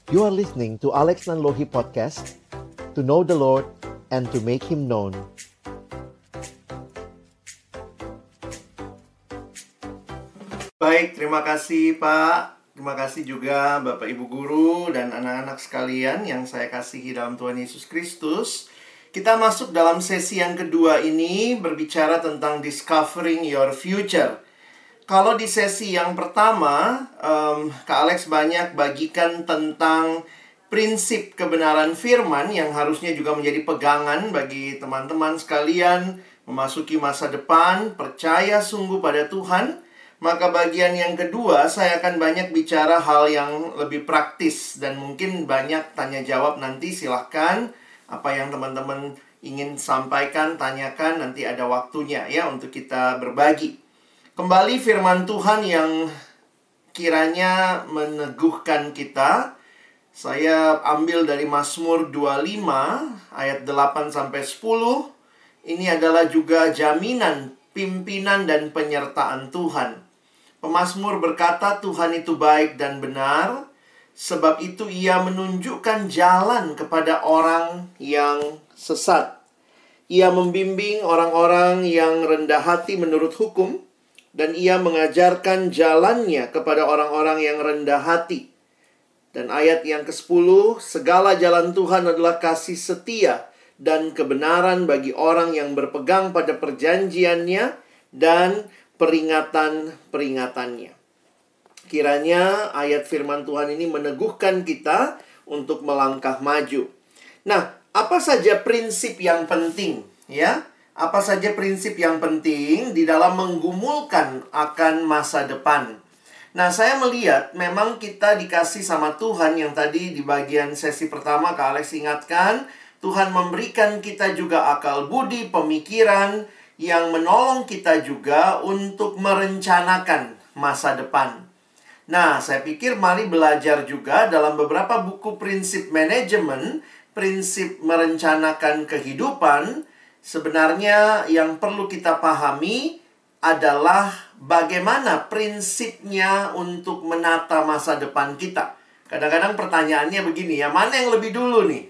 You are listening to Alex Nanlohi Podcast, to know the Lord and to make Him known. Baik, terima kasih Pak. Terima kasih juga Bapak Ibu Guru dan anak-anak sekalian yang saya kasihi dalam Tuhan Yesus Kristus. Kita masuk dalam sesi yang kedua ini berbicara tentang Discovering Your Future. Kalau di sesi yang pertama, Kak Alex banyak bagikan tentang prinsip kebenaran firman yang harusnya juga menjadi pegangan bagi teman-teman sekalian memasuki masa depan, percaya sungguh pada Tuhan. Maka bagian yang kedua, saya akan banyak bicara hal yang lebih praktis dan mungkin banyak tanya jawab nanti. Silahkan apa yang teman-teman ingin sampaikan, tanyakan, nanti ada waktunya ya untuk kita berbagi. Kembali firman Tuhan yang kiranya meneguhkan kita. Saya ambil dari Mazmur 25 ayat 8-10. Ini adalah juga jaminan, pimpinan dan penyertaan Tuhan. Pemazmur berkata, Tuhan itu baik dan benar, sebab itu Ia menunjukkan jalan kepada orang yang sesat. Ia membimbing orang-orang yang rendah hati menurut hukum, dan Ia mengajarkan jalannya kepada orang-orang yang rendah hati. Dan ayat yang ke-10, segala jalan Tuhan adalah kasih setia dan kebenaran bagi orang yang berpegang pada perjanjiannya dan peringatan-peringatannya. Kiranya ayat firman Tuhan ini meneguhkan kita untuk melangkah maju. Nah, apa saja prinsip yang penting ya? Apa saja prinsip yang penting di dalam menggumulkan akan masa depan? Nah, saya melihat memang kita dikasih sama Tuhan yang tadi di bagian sesi pertama Kak Alex ingatkan, Tuhan memberikan kita juga akal budi, pemikiran yang menolong kita juga untuk merencanakan masa depan. Nah, saya pikir mari belajar juga dalam beberapa buku prinsip manajemen, prinsip merencanakan kehidupan. Sebenarnya yang perlu kita pahami adalah bagaimana prinsipnya untuk menata masa depan kita. Kadang-kadang pertanyaannya begini ya, mana yang lebih dulu nih?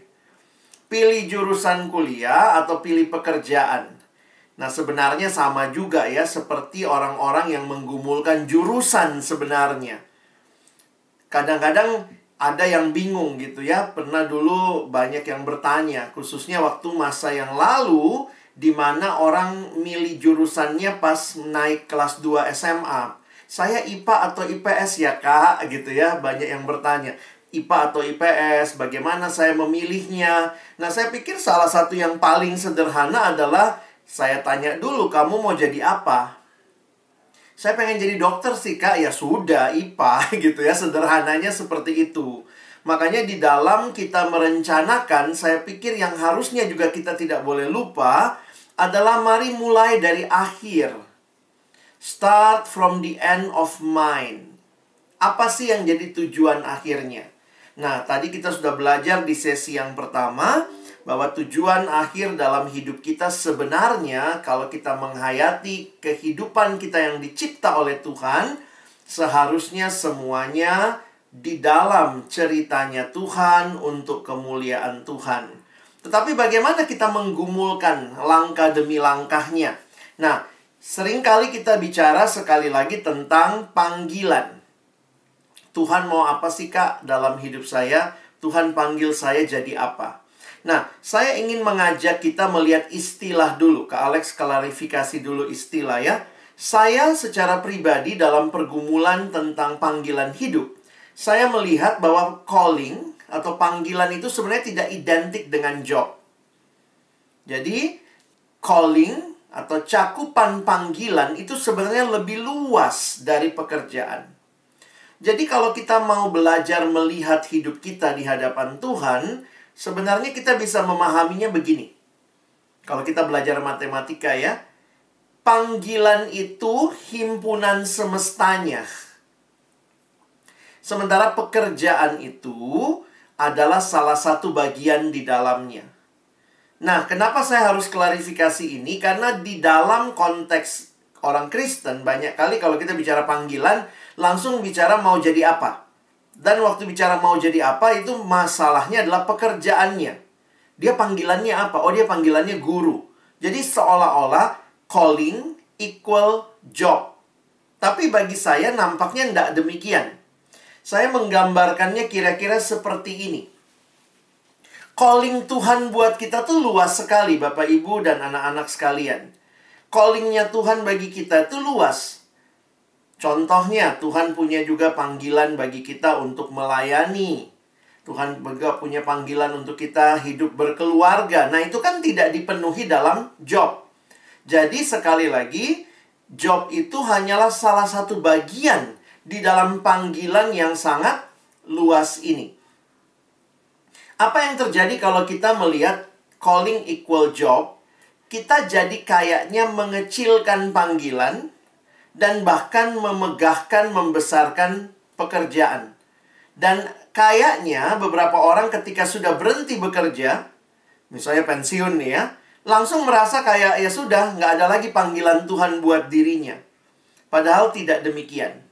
Pilih jurusan kuliah atau pilih pekerjaan? Nah, sebenarnya sama juga ya, seperti orang-orang yang menggumulkan jurusan sebenarnya. Kadang-kadang ada yang bingung gitu ya. Pernah dulu banyak yang bertanya, khususnya waktu masa yang lalu, di mana orang milih jurusannya pas naik kelas 2 SMA. Saya IPA atau IPS ya Kak? Gitu ya, banyak yang bertanya. IPA atau IPS, bagaimana saya memilihnya? Nah, saya pikir salah satu yang paling sederhana adalah saya tanya dulu, kamu mau jadi apa? Saya pengen jadi dokter sih Kak. Ya sudah, IPA gitu ya. Sederhananya seperti itu. Makanya di dalam kita merencanakan, saya pikir yang harusnya juga kita tidak boleh lupa adalah mari mulai dari akhir. Start from the end of mind. Apa sih yang jadi tujuan akhirnya? Nah, tadi kita sudah belajar di sesi yang pertama bahwa tujuan akhir dalam hidup kita sebenarnya kalau kita menghayati kehidupan kita yang dicipta oleh Tuhan, seharusnya semuanya di dalam ceritanya Tuhan untuk kemuliaan Tuhan. Tetapi bagaimana kita menggumulkan langkah demi langkahnya? Nah, seringkali kita bicara sekali lagi tentang panggilan. Tuhan mau apa sih Kak dalam hidup saya? Tuhan panggil saya jadi apa? Nah, saya ingin mengajak kita melihat istilah dulu. Kak Alex klarifikasi dulu istilah ya. Saya secara pribadi dalam pergumulan tentang panggilan hidup, saya melihat bahwa calling atau panggilan itu sebenarnya tidak identik dengan job. Jadi, calling atau cakupan panggilan itu sebenarnya lebih luas dari pekerjaan. Jadi kalau kita mau belajar melihat hidup kita di hadapan Tuhan, sebenarnya kita bisa memahaminya begini. Kalau kita belajar matematika ya, panggilan itu himpunan semestanya. Sementara pekerjaan itu adalah salah satu bagian di dalamnya. Nah, kenapa saya harus klarifikasi ini? Karena di dalam konteks orang Kristen, banyak kali kalau kita bicara panggilan, langsung bicara mau jadi apa. Dan waktu bicara mau jadi apa, itu masalahnya adalah pekerjaannya. Dia panggilannya apa? Oh, dia panggilannya guru. Jadi seolah-olah calling equal job. Tapi bagi saya nampaknya tidak demikian. Saya menggambarkannya kira-kira seperti ini. Calling Tuhan buat kita tuh luas sekali, Bapak, Ibu, dan anak-anak sekalian. Callingnya Tuhan bagi kita itu luas. Contohnya, Tuhan punya juga panggilan bagi kita untuk melayani. Tuhan juga punya panggilan untuk kita hidup berkeluarga. Nah, itu kan tidak dipenuhi dalam job. Jadi, sekali lagi, job itu hanyalah salah satu bagian di dalam panggilan yang sangat luas ini. Apa yang terjadi kalau kita melihat calling equal job? Kita jadi kayaknya mengecilkan panggilan dan bahkan memegahkan, membesarkan pekerjaan. Dan kayaknya beberapa orang ketika sudah berhenti bekerja, misalnya pensiun nih ya, langsung merasa kayak ya sudah, nggak ada lagi panggilan Tuhan buat dirinya. Padahal tidak demikian.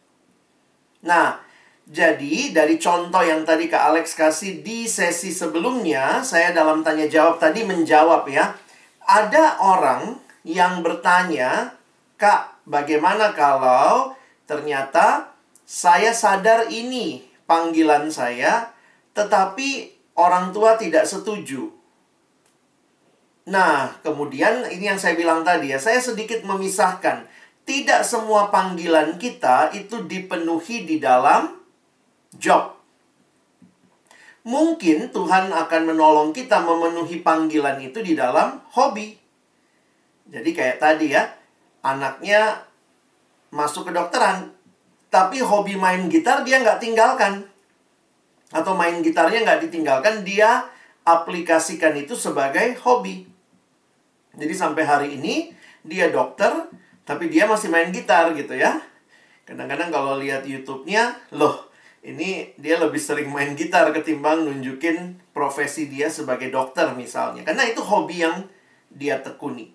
Nah, jadi dari contoh yang tadi Kak Alex kasih di sesi sebelumnya, saya dalam tanya jawab tadi menjawab ya. Ada orang yang bertanya, Kak, bagaimana kalau ternyata saya sadar ini panggilan saya, tetapi orang tua tidak setuju. Nah, kemudian ini yang saya bilang tadi ya, saya sedikit memisahkan. Tidak semua panggilan kita itu dipenuhi di dalam job. Mungkin Tuhan akan menolong kita memenuhi panggilan itu di dalam hobi. Jadi kayak tadi ya, anaknya masuk ke kedokteran, tapi hobi main gitar dia nggak tinggalkan. Atau main gitarnya nggak ditinggalkan, dia aplikasikan itu sebagai hobi. Jadi sampai hari ini, dia dokter, tapi dia masih main gitar gitu ya. Kadang-kadang kalau lihat YouTube-nya, loh, ini dia lebih sering main gitar ketimbang nunjukin profesi dia sebagai dokter misalnya. Karena itu hobi yang dia tekuni.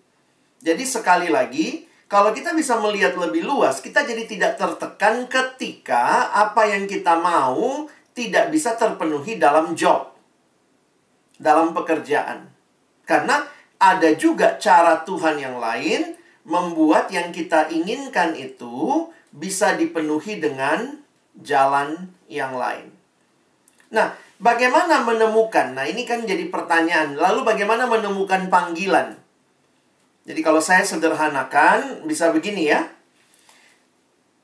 Jadi sekali lagi, kalau kita bisa melihat lebih luas, kita jadi tidak tertekan ketika apa yang kita mau tidak bisa terpenuhi dalam job, dalam pekerjaan. Karena ada juga cara Tuhan yang lain membuat yang kita inginkan itu bisa dipenuhi dengan jalan yang lain. Nah, bagaimana menemukan? Nah, ini kan jadi pertanyaan. Lalu bagaimana menemukan panggilan? Jadi kalau saya sederhanakan, bisa begini ya.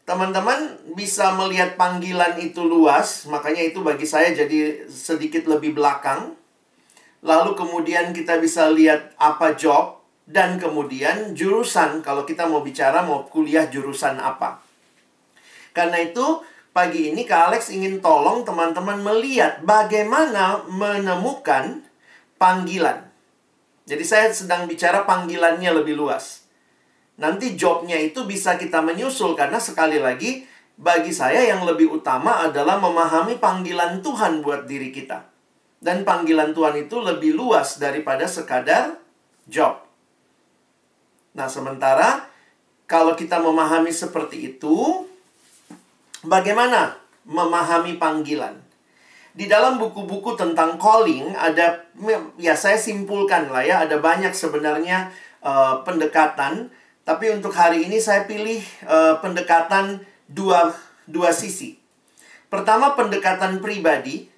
Teman-teman bisa melihat panggilan itu luas, makanya itu bagi saya jadi sedikit lebih belakang. Lalu kemudian kita bisa lihat apa job, dan kemudian jurusan, kalau kita mau bicara mau kuliah jurusan apa. Karena itu, pagi ini Kak Alex ingin tolong teman-teman melihat bagaimana menemukan panggilan. Jadi saya sedang bicara panggilannya lebih luas. Nanti jobnya itu bisa kita menyusul, karena sekali lagi, bagi saya yang lebih utama adalah memahami panggilan Tuhan buat diri kita. Dan panggilan Tuhan itu lebih luas daripada sekadar job. Nah, sementara kalau kita memahami seperti itu, bagaimana memahami panggilan? Di dalam buku-buku tentang calling ada, ya saya simpulkan lah ya, ada banyak sebenarnya pendekatan. Tapi untuk hari ini saya pilih pendekatan dua sisi. Pertama, pendekatan pribadi.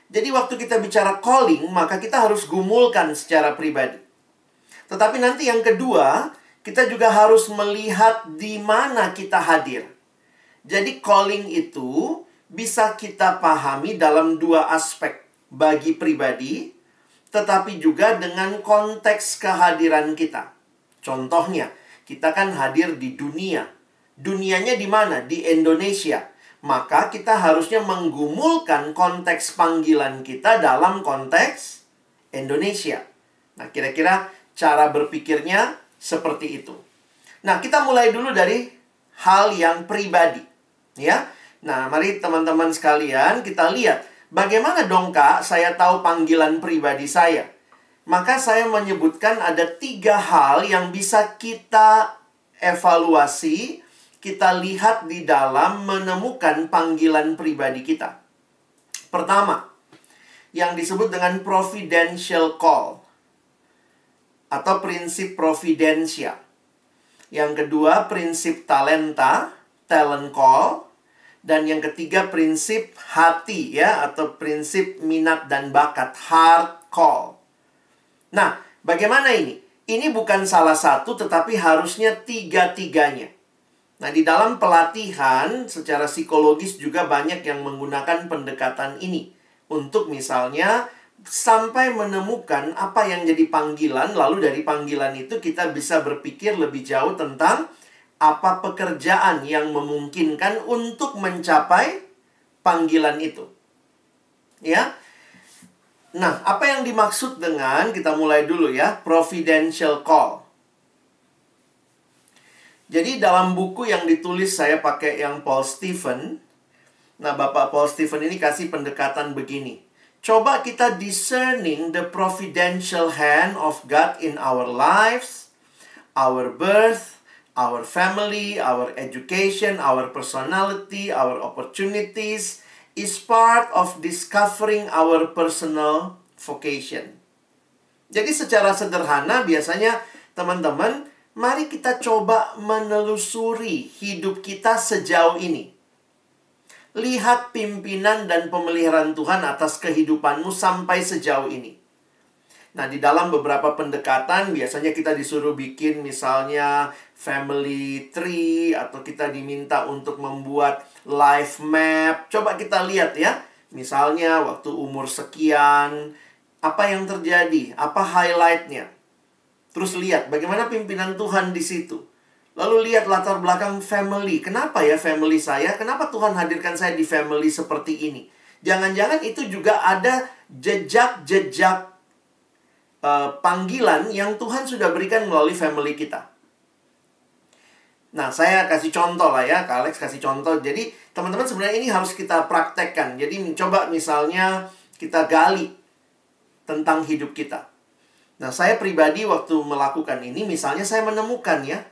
Jadi waktu kita bicara calling, maka kita harus gumulkan secara pribadi. Tetapi nanti yang kedua, kita juga harus melihat di mana kita hadir. Jadi calling itu bisa kita pahami dalam dua aspek, bagi pribadi, tetapi juga dengan konteks kehadiran kita. Contohnya, kita kan hadir di dunia. Dunianya di mana? Di Indonesia. Maka kita harusnya menggumulkan konteks panggilan kita dalam konteks Indonesia. Nah, kira-kira cara berpikirnya seperti itu. Nah, kita mulai dulu dari hal yang pribadi. Ya. Nah, mari teman-teman sekalian kita lihat. Bagaimana dong Kak saya tahu panggilan pribadi saya? Maka saya menyebutkan ada 3 hal yang bisa kita evaluasi, kita lihat di dalam menemukan panggilan pribadi kita. Pertama, yang disebut dengan providential call atau prinsip providensia. Yang kedua, prinsip talenta, talent call. Dan yang ketiga, prinsip hati ya, atau prinsip minat dan bakat, heart call. Nah, bagaimana ini? Ini bukan salah satu, tetapi harusnya tiga-tiganya. Nah, di dalam pelatihan secara psikologis juga banyak yang menggunakan pendekatan ini. Untuk misalnya sampai menemukan apa yang jadi panggilan, lalu dari panggilan itu kita bisa berpikir lebih jauh tentang apa pekerjaan yang memungkinkan untuk mencapai panggilan itu. Ya. Nah, apa yang dimaksud dengan, kita mulai dulu ya, providential call. Jadi dalam buku yang ditulis saya pakai yang Paul Stephen. Nah, Bapak Paul Stephen ini kasih pendekatan begini. Coba kita discerning the providential hand of God in our lives, our birth, our family, our education, our personality, our opportunities is part of discovering our personal vocation. Jadi secara sederhana biasanya teman-teman, mari kita coba menelusuri hidup kita sejauh ini. Lihat pimpinan dan pemeliharaan Tuhan atas kehidupanmu sampai sejauh ini. Nah, di dalam beberapa pendekatan biasanya kita disuruh bikin misalnya family tree, atau kita diminta untuk membuat life map. Coba kita lihat ya. Misalnya waktu umur sekian, apa yang terjadi? Apa highlight-nya? Terus lihat bagaimana pimpinan Tuhan di situ. Lalu lihat latar belakang family. Kenapa ya family saya? Kenapa Tuhan hadirkan saya di family seperti ini? Jangan-jangan itu juga ada jejak-jejak panggilan yang Tuhan sudah berikan melalui family kita. Nah, saya kasih contoh lah ya. Kak Alex kasih contoh. Jadi, teman-teman sebenarnya ini harus kita praktekkan. Jadi, coba misalnya kita gali tentang hidup kita. Nah, saya pribadi waktu melakukan ini, misalnya saya menemukan ya,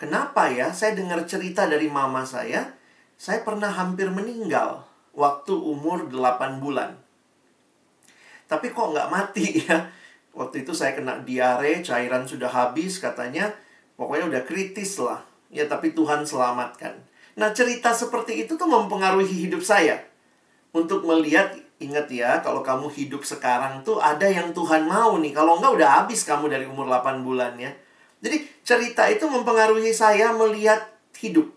kenapa ya saya dengar cerita dari mama saya pernah hampir meninggal waktu umur 8 bulan. Tapi kok nggak mati ya? Waktu itu saya kena diare, cairan sudah habis katanya, pokoknya udah kritis lah. Ya, tapi Tuhan selamatkan. Nah, cerita seperti itu tuh mempengaruhi hidup saya. Untuk melihat, ingat ya, kalau kamu hidup sekarang tuh ada yang Tuhan mau nih. Kalau enggak udah habis kamu dari umur 8 bulan ya. Jadi cerita itu mempengaruhi saya melihat hidup.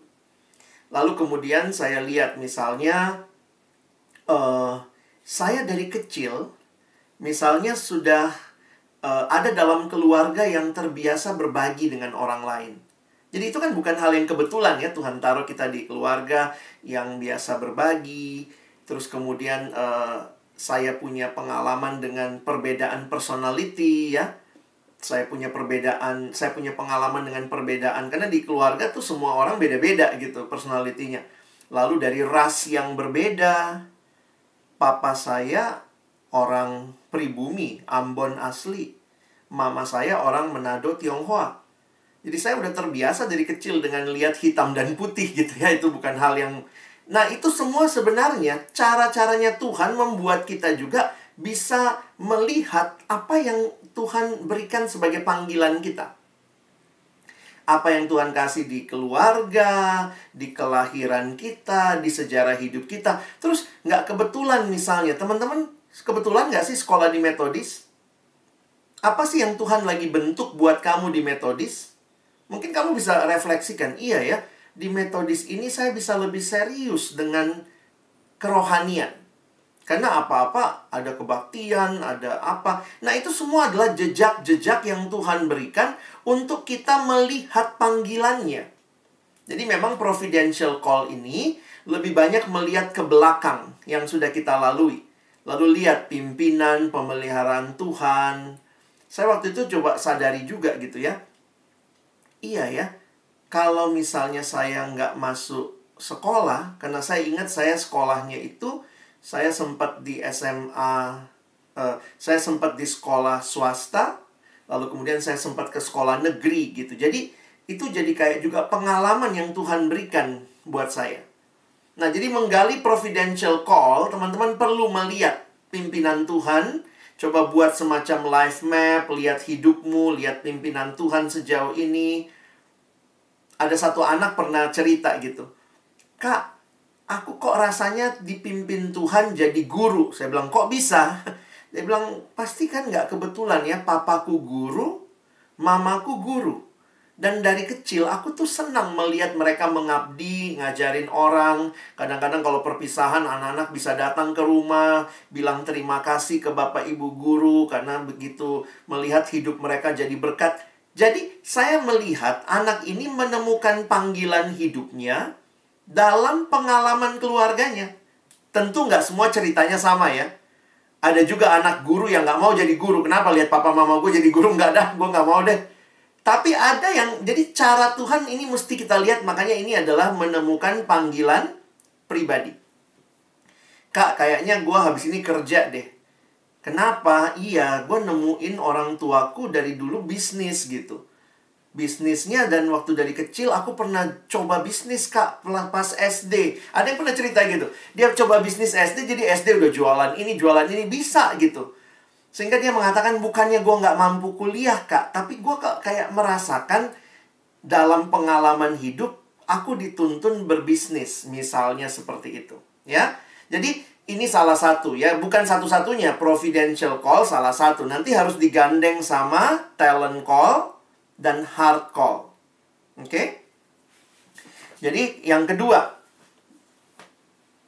Lalu kemudian saya lihat misalnya, saya dari kecil, misalnya sudah ada dalam keluarga yang terbiasa berbagi dengan orang lain. Jadi itu kan bukan hal yang kebetulan ya, Tuhan taruh kita di keluarga yang biasa berbagi. Terus kemudian saya punya pengalaman dengan perbedaan personality ya. Saya punya pengalaman dengan perbedaan. Karena di keluarga tuh semua orang beda-beda gitu personalitinya. Lalu dari ras yang berbeda. Papa saya orang pribumi, Ambon asli. Mama saya orang Manado, Tionghoa. Jadi saya udah terbiasa dari kecil dengan lihat hitam dan putih gitu ya. Itu bukan hal yang... Nah, itu semua sebenarnya cara-caranya Tuhan membuat kita juga bisa melihat apa yang Tuhan berikan sebagai panggilan kita. Apa yang Tuhan kasih di keluarga, di kelahiran kita, di sejarah hidup kita. Terus nggak kebetulan misalnya, teman-teman, kebetulan nggak sih sekolah di Metodis? Apa sih yang Tuhan lagi bentuk buat kamu di Metodis? Mungkin kamu bisa refleksikan, iya ya, di Metodis ini saya bisa lebih serius dengan kerohanian. Karena apa-apa ada kebaktian, ada apa. Nah, itu semua adalah jejak-jejak yang Tuhan berikan untuk kita melihat panggilannya. Jadi memang providential call ini lebih banyak melihat ke belakang yang sudah kita lalui. Lalu lihat pimpinan, pemeliharaan Tuhan. Saya waktu itu coba sadari juga gitu ya. Iya ya, kalau misalnya saya nggak masuk sekolah, karena saya ingat saya sekolahnya itu, saya sempat di SMA, saya sempat di sekolah swasta, lalu kemudian saya sempat ke sekolah negeri gitu. Jadi itu jadi kayak juga pengalaman yang Tuhan berikan buat saya. Nah, jadi menggali providential call, teman-teman perlu melihat pimpinan Tuhan. Coba buat semacam life map, lihat hidupmu, lihat pimpinan Tuhan sejauh ini. Ada satu anak pernah cerita gitu. Kak, aku kok rasanya dipimpin Tuhan jadi guru. Saya bilang, kok bisa? Dia bilang, pasti kan nggak kebetulan ya. Papaku guru, mamaku guru. Dan dari kecil aku tuh senang melihat mereka mengabdi, ngajarin orang. Kadang-kadang kalau perpisahan anak-anak bisa datang ke rumah, bilang terima kasih ke bapak ibu guru. Karena begitu melihat hidup mereka jadi berkat. Jadi saya melihat anak ini menemukan panggilan hidupnya dalam pengalaman keluarganya. Tentu nggak semua ceritanya sama ya. Ada juga anak guru yang nggak mau jadi guru. Kenapa? Lihat papa mama gue jadi guru. Nggak dah, gue nggak mau deh. Tapi ada yang, jadi cara Tuhan ini mesti kita lihat. Makanya ini adalah menemukan panggilan pribadi. Kak, kayaknya gue habis ini kerja deh. Kenapa? Iya, gue nemuin orang tuaku dari dulu bisnis gitu. Bisnisnya, dan waktu dari kecil aku pernah coba bisnis, Kak, pas SD. Ada yang pernah cerita gitu. Dia coba bisnis SD, jadi SD udah jualan ini, bisa gitu. Sehingga dia mengatakan, bukannya gue nggak mampu kuliah, Kak. Tapi gue kayak merasakan dalam pengalaman hidup, aku dituntun berbisnis. Misalnya seperti itu. Ya, jadi ini salah satu ya. Bukan satu-satunya. Providential call salah satu. Nanti harus digandeng sama talent call dan heart call. Oke? Jadi yang kedua,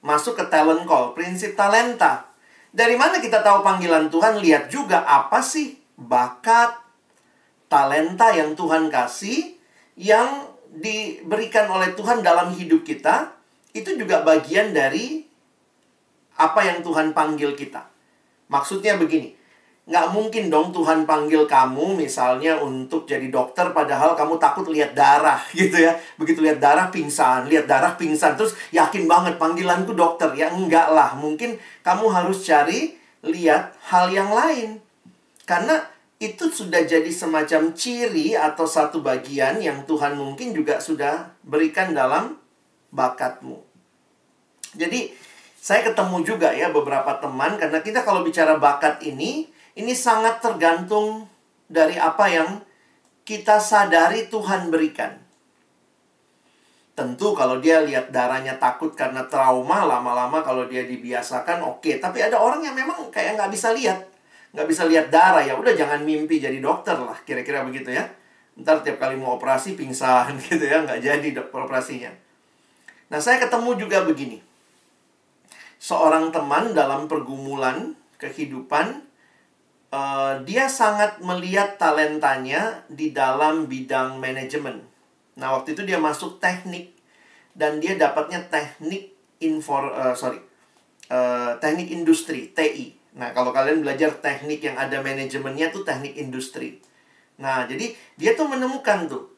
masuk ke talent call. Prinsip talenta. Dari mana kita tahu panggilan Tuhan? Lihat juga apa sih bakat, talenta yang Tuhan kasih, yang diberikan oleh Tuhan dalam hidup kita. Itu juga bagian dari apa yang Tuhan panggil kita. Maksudnya begini, nggak mungkin dong Tuhan panggil kamu misalnya untuk jadi dokter, padahal kamu takut lihat darah gitu ya. Begitu lihat darah pingsan, terus yakin banget panggilanku dokter. Ya enggak lah, mungkin kamu harus cari lihat hal yang lain. Karena itu sudah jadi semacam ciri atau satu bagian yang Tuhan mungkin juga sudah berikan dalam bakatmu. Jadi saya ketemu juga ya beberapa teman, karena kita kalau bicara bakat ini sangat tergantung dari apa yang kita sadari Tuhan berikan. Tentu kalau dia lihat darahnya takut karena trauma, lama-lama kalau dia dibiasakan oke. Tapi ada orang yang memang kayak nggak bisa lihat darah, ya udah jangan mimpi jadi dokter lah, kira-kira begitu ya. Ntar tiap kali mau operasi pingsan gitu ya, nggak jadi operasinya. Nah, saya ketemu juga begini. Seorang teman dalam pergumulan kehidupan, dia sangat melihat talentanya di dalam bidang manajemen. Nah, waktu itu dia masuk teknik, dan dia dapatnya teknik teknik industri, TI. Nah, kalau kalian belajar teknik yang ada manajemennya tuh teknik industri. Nah, jadi dia tuh menemukan tuh,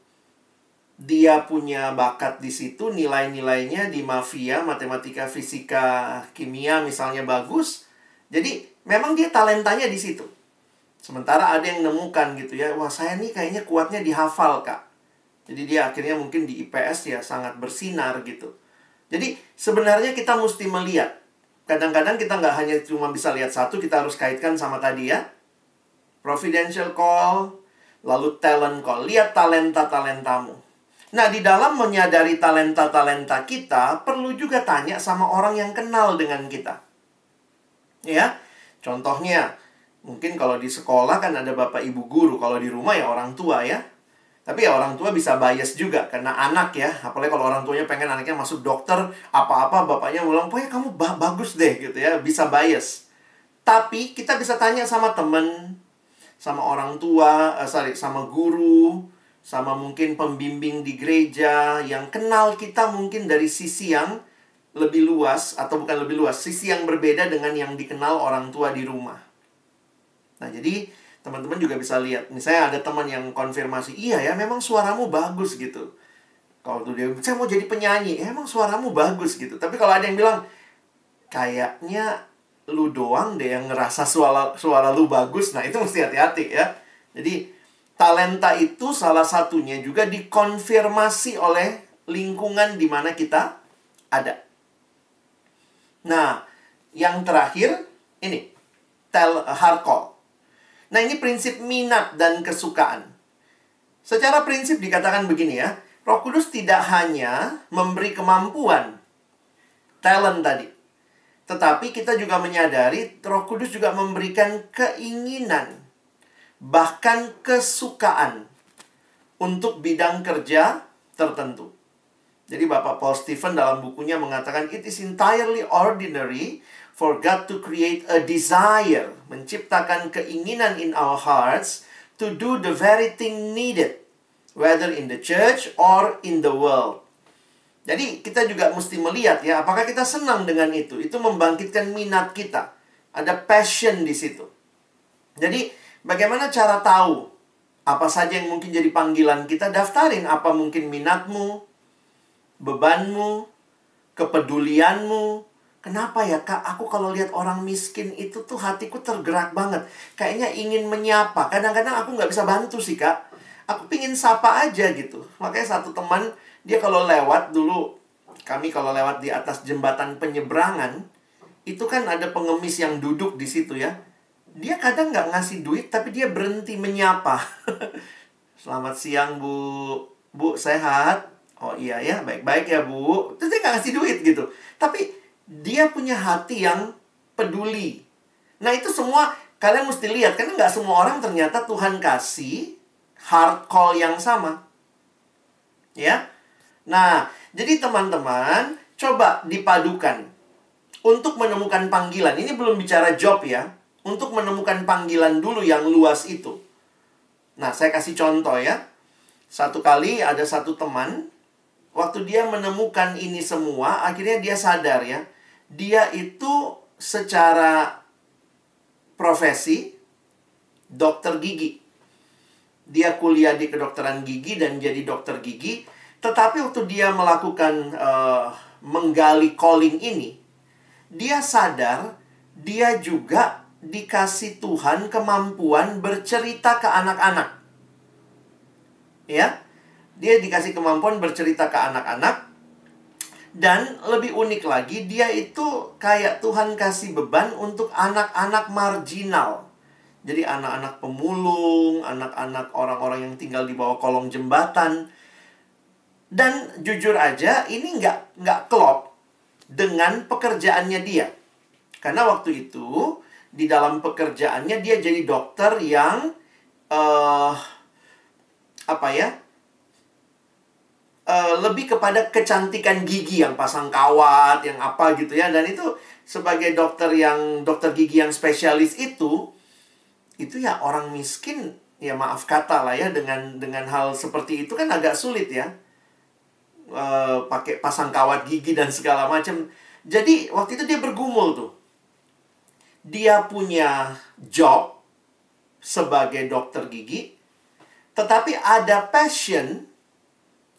dia punya bakat di situ, nilai-nilainya di mafia, matematika, fisika, kimia misalnya bagus. Jadi memang dia talentanya di situ. Sementara ada yang nemukan gitu ya, wah saya nih kayaknya kuatnya dihafal, Kak. Jadi dia akhirnya mungkin di IPS ya sangat bersinar gitu. Jadi sebenarnya kita mesti melihat. Kadang-kadang kita nggak hanya cuma bisa lihat satu, kita harus kaitkan sama tadi ya. Providential call, lalu talent call. Lihat talenta-talentamu. Nah, di dalam menyadari talenta-talenta kita, perlu juga tanya sama orang yang kenal dengan kita. Ya, contohnya, mungkin kalau di sekolah kan ada bapak ibu guru, kalau di rumah ya orang tua ya. Tapi ya orang tua bisa bias juga, karena anak ya. Apalagi kalau orang tuanya pengen anaknya masuk dokter, apa-apa bapaknya bilang, pokoknya kamu bagus deh gitu ya, bisa bias. Tapi kita bisa tanya sama temen, sama orang tua, sama guru, sama mungkin pembimbing di gereja yang kenal kita mungkin dari sisi yang lebih luas, atau bukan lebih luas, sisi yang berbeda dengan yang dikenal orang tua di rumah. Nah, jadi teman-teman juga bisa lihat. Misalnya ada teman yang konfirmasi, iya ya memang suaramu bagus gitu. Kalau tuh dia, saya mau jadi penyanyi, emang suaramu bagus gitu. Tapi kalau ada yang bilang, kayaknya lu doang deh yang ngerasa suara lu bagus. Nah, itu mesti hati-hati ya. Jadi talenta itu salah satunya juga dikonfirmasi oleh lingkungan di mana kita ada. Nah, yang terakhir ini heart call. Nah, ini prinsip minat dan kesukaan. Secara prinsip dikatakan begini ya, Roh Kudus tidak hanya memberi kemampuan, talent tadi, tetapi kita juga menyadari Roh Kudus juga memberikan keinginan, bahkan kesukaan untuk bidang kerja tertentu. Jadi Bapak Paul Stephen dalam bukunya mengatakan, it is entirely ordinary for God to create a desire, menciptakan keinginan in our hearts to do the very thing needed, whether in the church or in the world. Jadi kita juga mesti melihat ya, apakah kita senang dengan itu. Itu membangkitkan minat kita. Ada passion di situ. Jadi bagaimana cara tahu apa saja yang mungkin jadi panggilan kita? Daftarin apa mungkin minatmu, bebanmu, kepedulianmu. Kenapa ya Kak, aku kalau lihat orang miskin itu tuh hatiku tergerak banget. Kayaknya ingin menyapa. Kadang-kadang aku nggak bisa bantu sih Kak. Aku pingin sapa aja gitu. Makanya satu teman, dia kalau lewat dulu, kami kalau lewat di atas jembatan penyeberangan, itu kan ada pengemis yang duduk di situ ya. Dia kadang nggak ngasih duit, tapi dia berhenti menyapa. Selamat siang Bu. Bu, sehat? Oh iya ya, baik-baik ya Bu. Terus dia nggak ngasih duit gitu. Tapi dia punya hati yang peduli. Nah itu semua kalian mesti lihat. Karena nggak semua orang ternyata Tuhan kasih heart call yang sama. Ya. Nah, jadi teman-teman, coba dipadukan. Untuk menemukan panggilan. Ini belum bicara job ya. Untuk menemukan panggilan dulu yang luas itu. Nah, saya kasih contoh ya. Satu kali ada satu teman, waktu dia menemukan ini semua, akhirnya dia sadar ya. Dia itu secara profesi dokter gigi. Dia kuliah di kedokteran gigi dan jadi dokter gigi. Tetapi waktu dia melakukan menggali calling ini, dia sadar dia juga dikasih Tuhan kemampuan bercerita ke anak-anak. Ya, dia dikasih kemampuan bercerita ke anak-anak. Dan lebih unik lagi, dia itu kayak Tuhan kasih beban untuk anak-anak marginal. Jadi anak-anak pemulung, anak-anak orang-orang yang tinggal di bawah kolong jembatan. Dan jujur aja, ini nggak klop dengan pekerjaannya dia. Karena waktu itu, di dalam pekerjaannya dia jadi dokter yang lebih kepada kecantikan gigi, yang pasang kawat, yang apa gitu ya. Dan itu sebagai dokter gigi yang spesialis itu ya orang miskin, ya maaf kata lah ya, dengan hal seperti itu kan agak sulit ya. Pakai pasang kawat gigi dan segala macam. Jadi waktu itu dia bergumul tuh. Dia punya job sebagai dokter gigi, tetapi ada passion,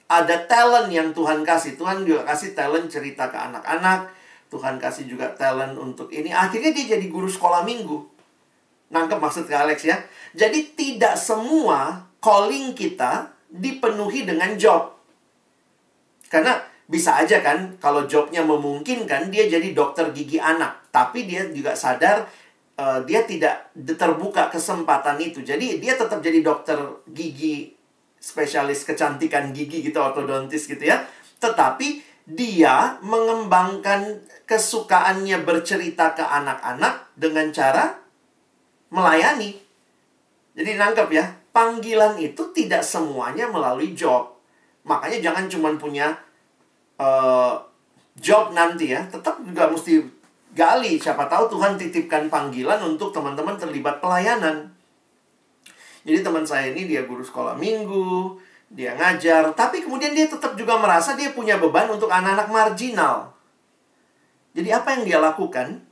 ada talent yang Tuhan kasih. Tuhan juga kasih talent cerita ke anak-anak. Tuhan kasih juga talent untuk ini. Akhirnya dia jadi guru sekolah minggu. Nangkep maksud Kak Alex ya? Jadi tidak semua calling kita dipenuhi dengan job. Karena bisa aja kan, kalau jobnya memungkinkan, dia jadi dokter gigi anak. Tapi dia juga sadar, dia tidak terbuka kesempatan itu. Jadi dia tetap jadi dokter gigi, spesialis kecantikan gigi gitu, ortodontis gitu ya. Tetapi dia mengembangkan kesukaannya bercerita ke anak-anak dengan cara melayani. Jadi nangkep ya, panggilan itu tidak semuanya melalui job. Makanya jangan cuma punya job nanti ya, tetap juga mesti gali. Siapa tahu Tuhan titipkan panggilan untuk teman-teman terlibat pelayanan. Jadi teman saya ini dia guru sekolah minggu, dia ngajar, tapi kemudian dia tetap juga merasa dia punya beban untuk anak-anak marginal. Jadi apa yang dia lakukan?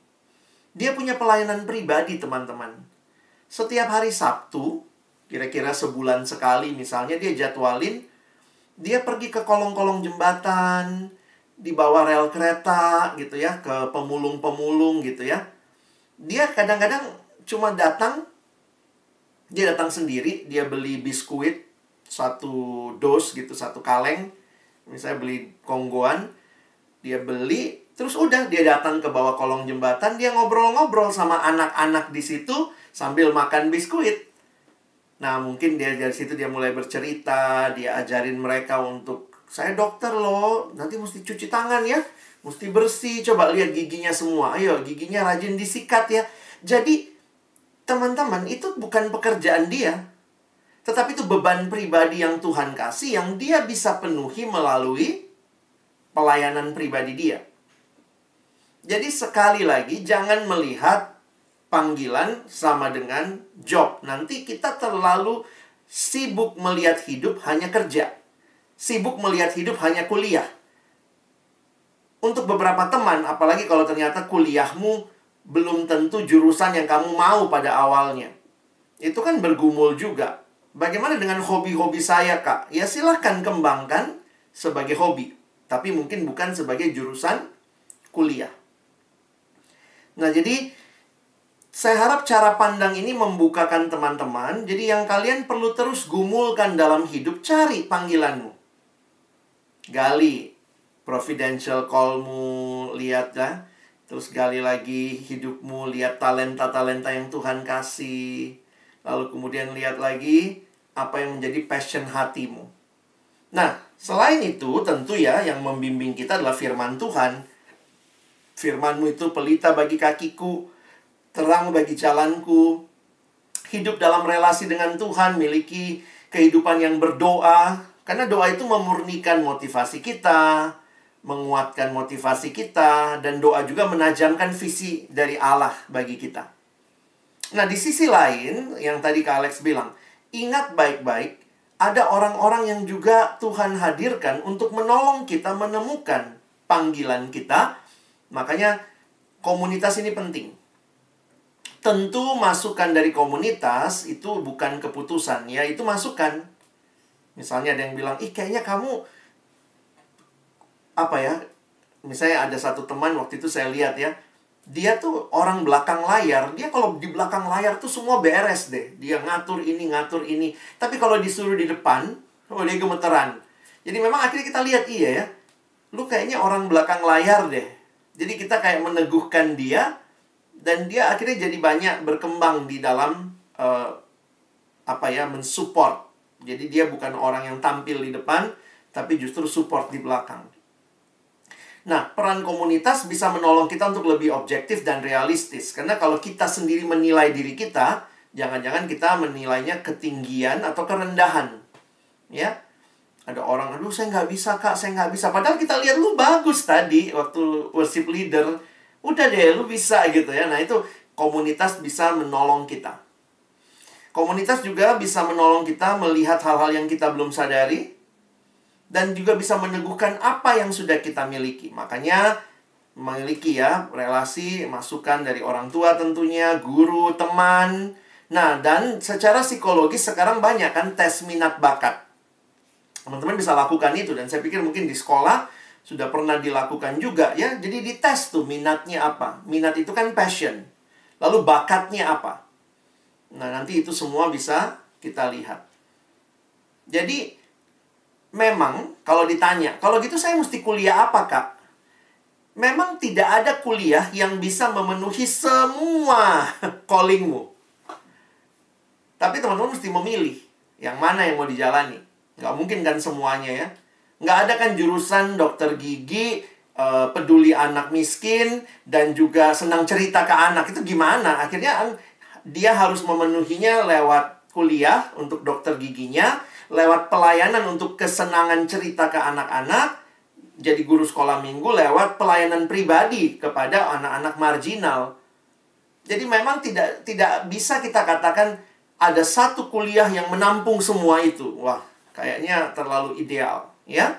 Dia punya pelayanan pribadi, teman-teman. Setiap hari Sabtu, kira-kira sebulan sekali misalnya, dia jadwalin, dia pergi ke kolong-kolong jembatan, di bawah rel kereta gitu ya, ke pemulung-pemulung gitu ya. Dia kadang-kadang cuma datang, dia datang sendiri, dia beli biskuit, satu dos gitu, satu kaleng. Misalnya beli konggoan, dia beli, Terus udah dia datang ke bawah kolong jembatan, dia ngobrol-ngobrol sama anak-anak di situ sambil makan biskuit. Nah, mungkin dia dari situ dia mulai bercerita, dia ajarin mereka untuk, saya dokter loh, nanti mesti cuci tangan ya, mesti bersih, coba lihat giginya semua, ayo giginya rajin disikat ya. Jadi, teman-teman, itu bukan pekerjaan dia, tetapi itu beban pribadi yang Tuhan kasih, yang dia bisa penuhi melalui pelayanan pribadi dia. Jadi sekali lagi, jangan melihat panggilan sama dengan job. Nanti kita terlalu sibuk melihat hidup hanya kerja. Sibuk melihat hidup hanya kuliah. Untuk beberapa teman, apalagi kalau ternyata kuliahmu belum tentu jurusan yang kamu mau pada awalnya. Itu kan bergumul juga. Bagaimana dengan hobi-hobi saya, Kak? Ya silahkan kembangkan sebagai hobi. Tapi mungkin bukan sebagai jurusan kuliah. Nah, jadi saya harap cara pandang ini membukakan teman-teman. Jadi yang kalian perlu terus gumulkan dalam hidup, cari panggilanmu. Gali providential call-mu, lihat ya. Terus gali lagi hidupmu, lihat talenta-talenta yang Tuhan kasih. Lalu kemudian lihat lagi apa yang menjadi passion hatimu. Nah, selain itu tentu ya yang membimbing kita adalah firman Tuhan. Firman-Mu itu pelita bagi kakiku, terang bagi jalanku. Hidup dalam relasi dengan Tuhan, miliki kehidupan yang berdoa. Karena doa itu memurnikan motivasi kita, menguatkan motivasi kita, dan doa juga menajamkan visi dari Allah bagi kita. Nah, di sisi lain, yang tadi Kak Alex bilang, ingat baik-baik, ada orang-orang yang juga Tuhan hadirkan untuk menolong kita menemukan panggilan kita. Makanya komunitas ini penting. Tentu masukan dari komunitas itu bukan keputusan, ya itu masukan. Misalnya ada yang bilang, kayaknya kamu apa ya? Misalnya ada satu teman waktu itu saya lihat ya, dia tuh orang belakang layar. Dia kalau di belakang layar tuh semua beres deh. Dia ngatur ini, ngatur ini. Tapi kalau disuruh di depan, dia gemeteran. Jadi memang akhirnya kita lihat, iya ya, lu kayaknya orang belakang layar deh. Jadi kita kayak meneguhkan dia, dan dia akhirnya jadi banyak berkembang di dalam mensupport. Jadi dia bukan orang yang tampil di depan, tapi justru support di belakang. Nah, peran komunitas bisa menolong kita untuk lebih objektif dan realistis. Karena kalau kita sendiri menilai diri kita, jangan-jangan kita menilainya ketinggian atau kerendahan. Ya, ada orang, aduh saya nggak bisa Kak, saya nggak bisa. Padahal kita lihat lu bagus tadi waktu worship leader. Udah deh, lu bisa gitu ya. Nah itu komunitas bisa menolong kita. Komunitas juga bisa menolong kita melihat hal-hal yang kita belum sadari. Dan juga bisa meneguhkan apa yang sudah kita miliki. Makanya memiliki ya relasi, masukan dari orang tua tentunya, guru, teman. Nah dan secara psikologis sekarang banyak kan tes minat bakat. Teman-teman bisa lakukan itu. Dan saya pikir mungkin di sekolah sudah pernah dilakukan juga ya. Jadi dites tuh minatnya apa. Minat itu kan passion. Lalu bakatnya apa. Nah nanti itu semua bisa kita lihat. Jadi memang kalau ditanya, kalau gitu saya mesti kuliah apa Kak? Memang tidak ada kuliah yang bisa memenuhi semua callingmu. Tapi teman-teman mesti memilih yang mana yang mau dijalani. Nggak mungkin kan semuanya ya. Nggak ada kan jurusan dokter gigi, peduli anak miskin, dan juga senang cerita ke anak. Itu gimana? Akhirnya dia harus memenuhinya lewat kuliah untuk dokter giginya, lewat pelayanan untuk kesenangan cerita ke anak-anak, jadi guru sekolah minggu, lewat pelayanan pribadi kepada anak-anak marginal. Jadi memang tidak bisa kita katakan ada satu kuliah yang menampung semua itu. Wah, kayaknya terlalu ideal, ya.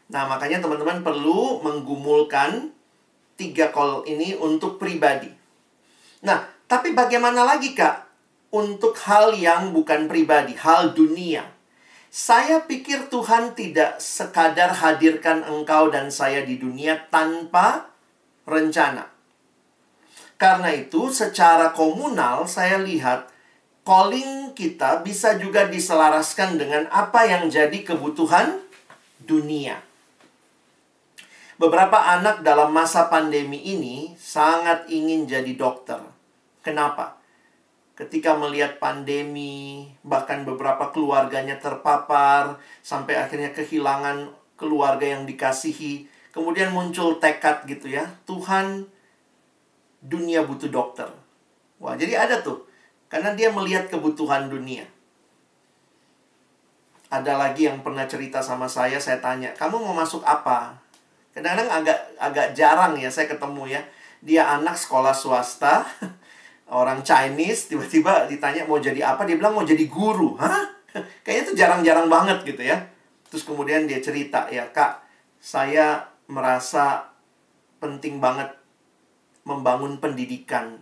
Nah, makanya teman-teman perlu menggumulkan 3 call ini untuk pribadi. Nah, tapi bagaimana lagi, Kak? Untuk hal yang bukan pribadi, hal dunia. Saya pikir Tuhan tidak sekadar hadirkan engkau dan saya di dunia tanpa rencana. Karena itu, secara komunal saya lihat calling kita bisa juga diselaraskan dengan apa yang jadi kebutuhan dunia. Beberapa anak dalam masa pandemi ini sangat ingin jadi dokter. Kenapa? Ketika melihat pandemi, bahkan beberapa keluarganya terpapar, sampai akhirnya kehilangan keluarga yang dikasihi, kemudian muncul tekad gitu ya, Tuhan, dunia butuh dokter. Wah, jadi ada tuh, karena dia melihat kebutuhan dunia. Ada lagi yang pernah cerita sama saya tanya, kamu mau masuk apa? Kadang-kadang agak jarang ya saya ketemu ya. Dia anak sekolah swasta, orang Chinese, tiba-tiba ditanya mau jadi apa, dia bilang mau jadi guru. Hah? Kayaknya itu jarang-jarang banget gitu ya. Terus kemudian dia cerita, ya Kak, saya merasa penting banget membangun pendidikan.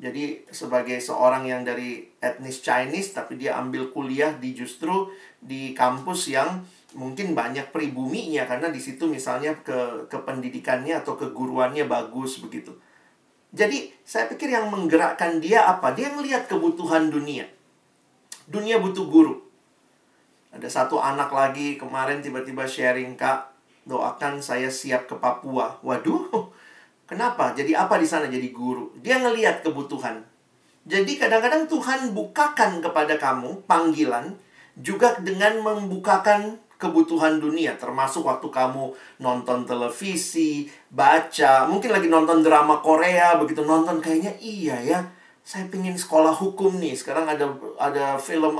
Jadi sebagai seorang yang dari etnis Chinese, tapi dia ambil kuliah justru di kampus yang mungkin banyak pribuminya, karena di situ misalnya ke pendidikannya atau keguruannya bagus begitu. Jadi saya pikir yang menggerakkan dia apa? Dia melihat kebutuhan dunia. Dunia butuh guru. Ada satu anak lagi kemarin tiba-tiba sharing, Kak, doakan saya siap ke Papua. Waduh, kenapa? Jadi apa di sana jadi guru? Dia ngelihat kebutuhan. Jadi kadang-kadang Tuhan bukakan kepada kamu panggilan juga dengan membukakan kebutuhan dunia, termasuk waktu kamu nonton televisi, baca, mungkin lagi nonton drama Korea, begitu nonton kayaknya iya ya, saya pengen sekolah hukum nih, sekarang ada film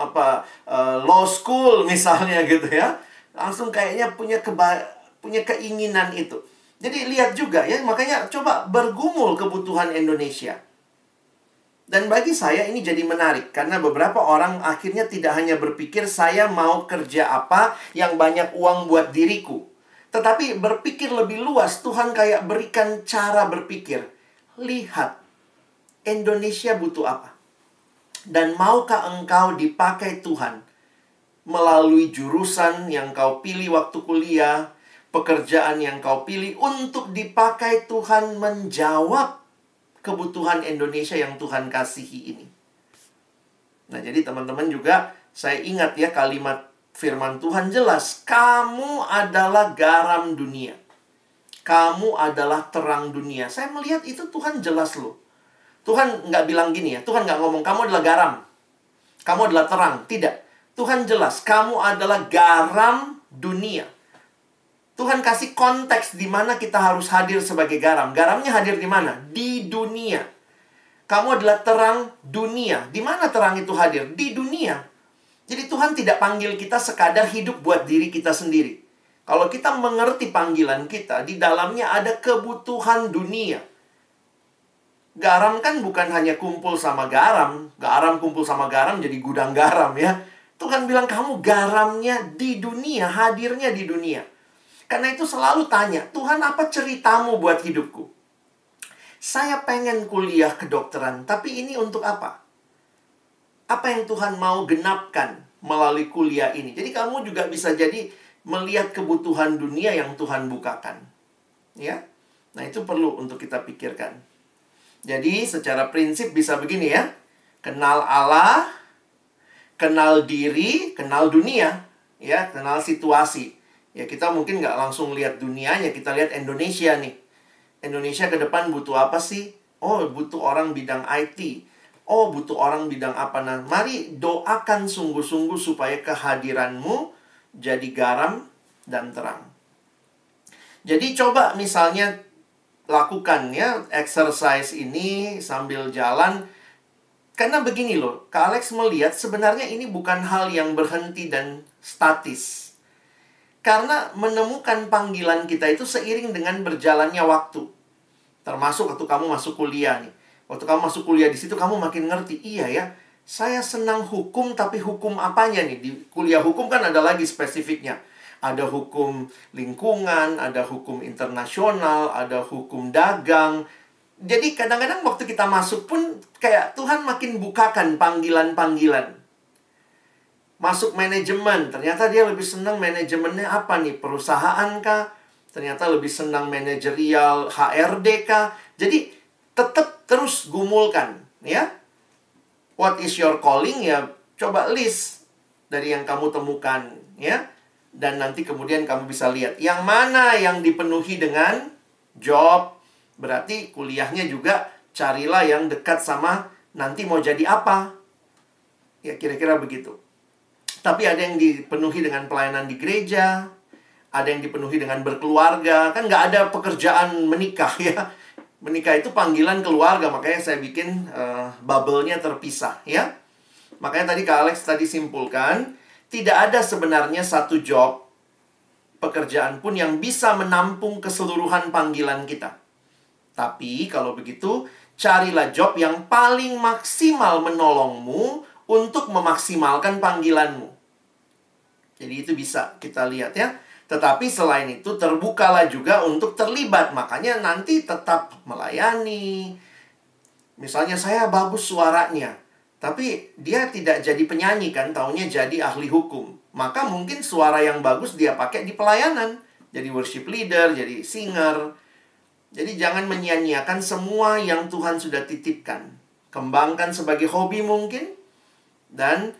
Law School misalnya gitu ya, langsung kayaknya punya keinginan itu. Jadi lihat juga ya, makanya coba bergumul kebutuhan Indonesia. Dan bagi saya ini jadi menarik, karena beberapa orang akhirnya tidak hanya berpikir saya mau kerja apa yang banyak uang buat diriku, tetapi berpikir lebih luas. Tuhan kayak berikan cara berpikir. Lihat, Indonesia butuh apa? Dan maukah engkau dipakai Tuhan melalui jurusan yang kau pilih waktu kuliah, pekerjaan yang kau pilih untuk dipakai Tuhan menjawab kebutuhan Indonesia yang Tuhan kasihi ini. Nah, jadi teman-teman juga, saya ingat ya kalimat firman Tuhan jelas. Kamu adalah garam dunia. Kamu adalah terang dunia. Saya melihat itu Tuhan jelas loh. Tuhan nggak bilang gini ya. Tuhan nggak ngomong, kamu adalah garam. Kamu adalah terang. Tidak. Tuhan jelas, kamu adalah garam dunia. Tuhan kasih konteks di mana kita harus hadir sebagai garam. Garamnya hadir di mana? Di dunia. Kamu adalah terang dunia. Di mana terang itu hadir? Di dunia. Jadi Tuhan tidak panggil kita sekadar hidup buat diri kita sendiri. Kalau kita mengerti panggilan kita, di dalamnya ada kebutuhan dunia. Garam kan bukan hanya kumpul sama garam. Garam kumpul sama garam jadi gudang garam ya. Tuhan bilang kamu garamnya di dunia, hadirnya di dunia. Karena itu selalu tanya, Tuhan apa ceritamu buat hidupku? Saya pengen kuliah kedokteran, tapi ini untuk apa? Apa yang Tuhan mau genapkan melalui kuliah ini? Jadi kamu juga bisa jadi melihat kebutuhan dunia yang Tuhan bukakan. Ya, nah itu perlu untuk kita pikirkan. Jadi secara prinsip bisa begini ya. Kenal Allah, kenal diri, kenal dunia. Ya, kenal situasi. Ya kita mungkin nggak langsung lihat dunianya, kita lihat Indonesia nih. Indonesia ke depan butuh apa sih? Oh, butuh orang bidang IT. Oh, butuh orang bidang apa? Nah, mari doakan sungguh-sungguh supaya kehadiranmu jadi garam dan terang. Jadi coba misalnya lakukan ya exercise ini sambil jalan. Karena begini loh, Kak Alex melihat sebenarnya ini bukan hal yang berhenti dan statis. Karena menemukan panggilan kita itu seiring dengan berjalannya waktu. Termasuk waktu kamu masuk kuliah nih. Waktu kamu masuk kuliah di situ kamu makin ngerti. Iya ya, saya senang hukum, tapi hukum apanya nih? Di kuliah hukum kan ada lagi spesifiknya. Ada hukum lingkungan, ada hukum internasional, ada hukum dagang. Jadi kadang-kadang waktu kita masuk pun kayak Tuhan makin bukakan panggilan-panggilan. Masuk manajemen, ternyata dia lebih senang manajemennya apa nih? Perusahaan kah? Ternyata lebih senang manajerial HRD kah? Jadi tetap terus gumulkan ya. What is your calling ya? Coba list dari yang kamu temukan ya. Dan nanti kemudian kamu bisa lihat yang mana yang dipenuhi dengan job. Berarti kuliahnya juga carilah yang dekat sama nanti mau jadi apa. Ya kira-kira begitu. Tapi ada yang dipenuhi dengan pelayanan di gereja, ada yang dipenuhi dengan berkeluarga. Kan nggak ada pekerjaan menikah ya. Menikah itu panggilan keluarga, makanya saya bikin bubble-nya terpisah ya. Makanya tadi Kak Alex tadi simpulkan, tidak ada sebenarnya satu job, pekerjaan pun yang bisa menampung keseluruhan panggilan kita. Tapi kalau begitu, carilah job yang paling maksimal menolongmu untuk memaksimalkan panggilanmu. Jadi itu bisa kita lihat ya. Tetapi selain itu terbukalah juga untuk terlibat. Makanya nanti tetap melayani. Misalnya saya bagus suaranya, tapi dia tidak jadi penyanyi kan, taunya jadi ahli hukum. Maka mungkin suara yang bagus dia pakai di pelayanan. Jadi worship leader, jadi singer. Jadi jangan menyia-nyiakan semua yang Tuhan sudah titipkan. Kembangkan sebagai hobi mungkin. Dan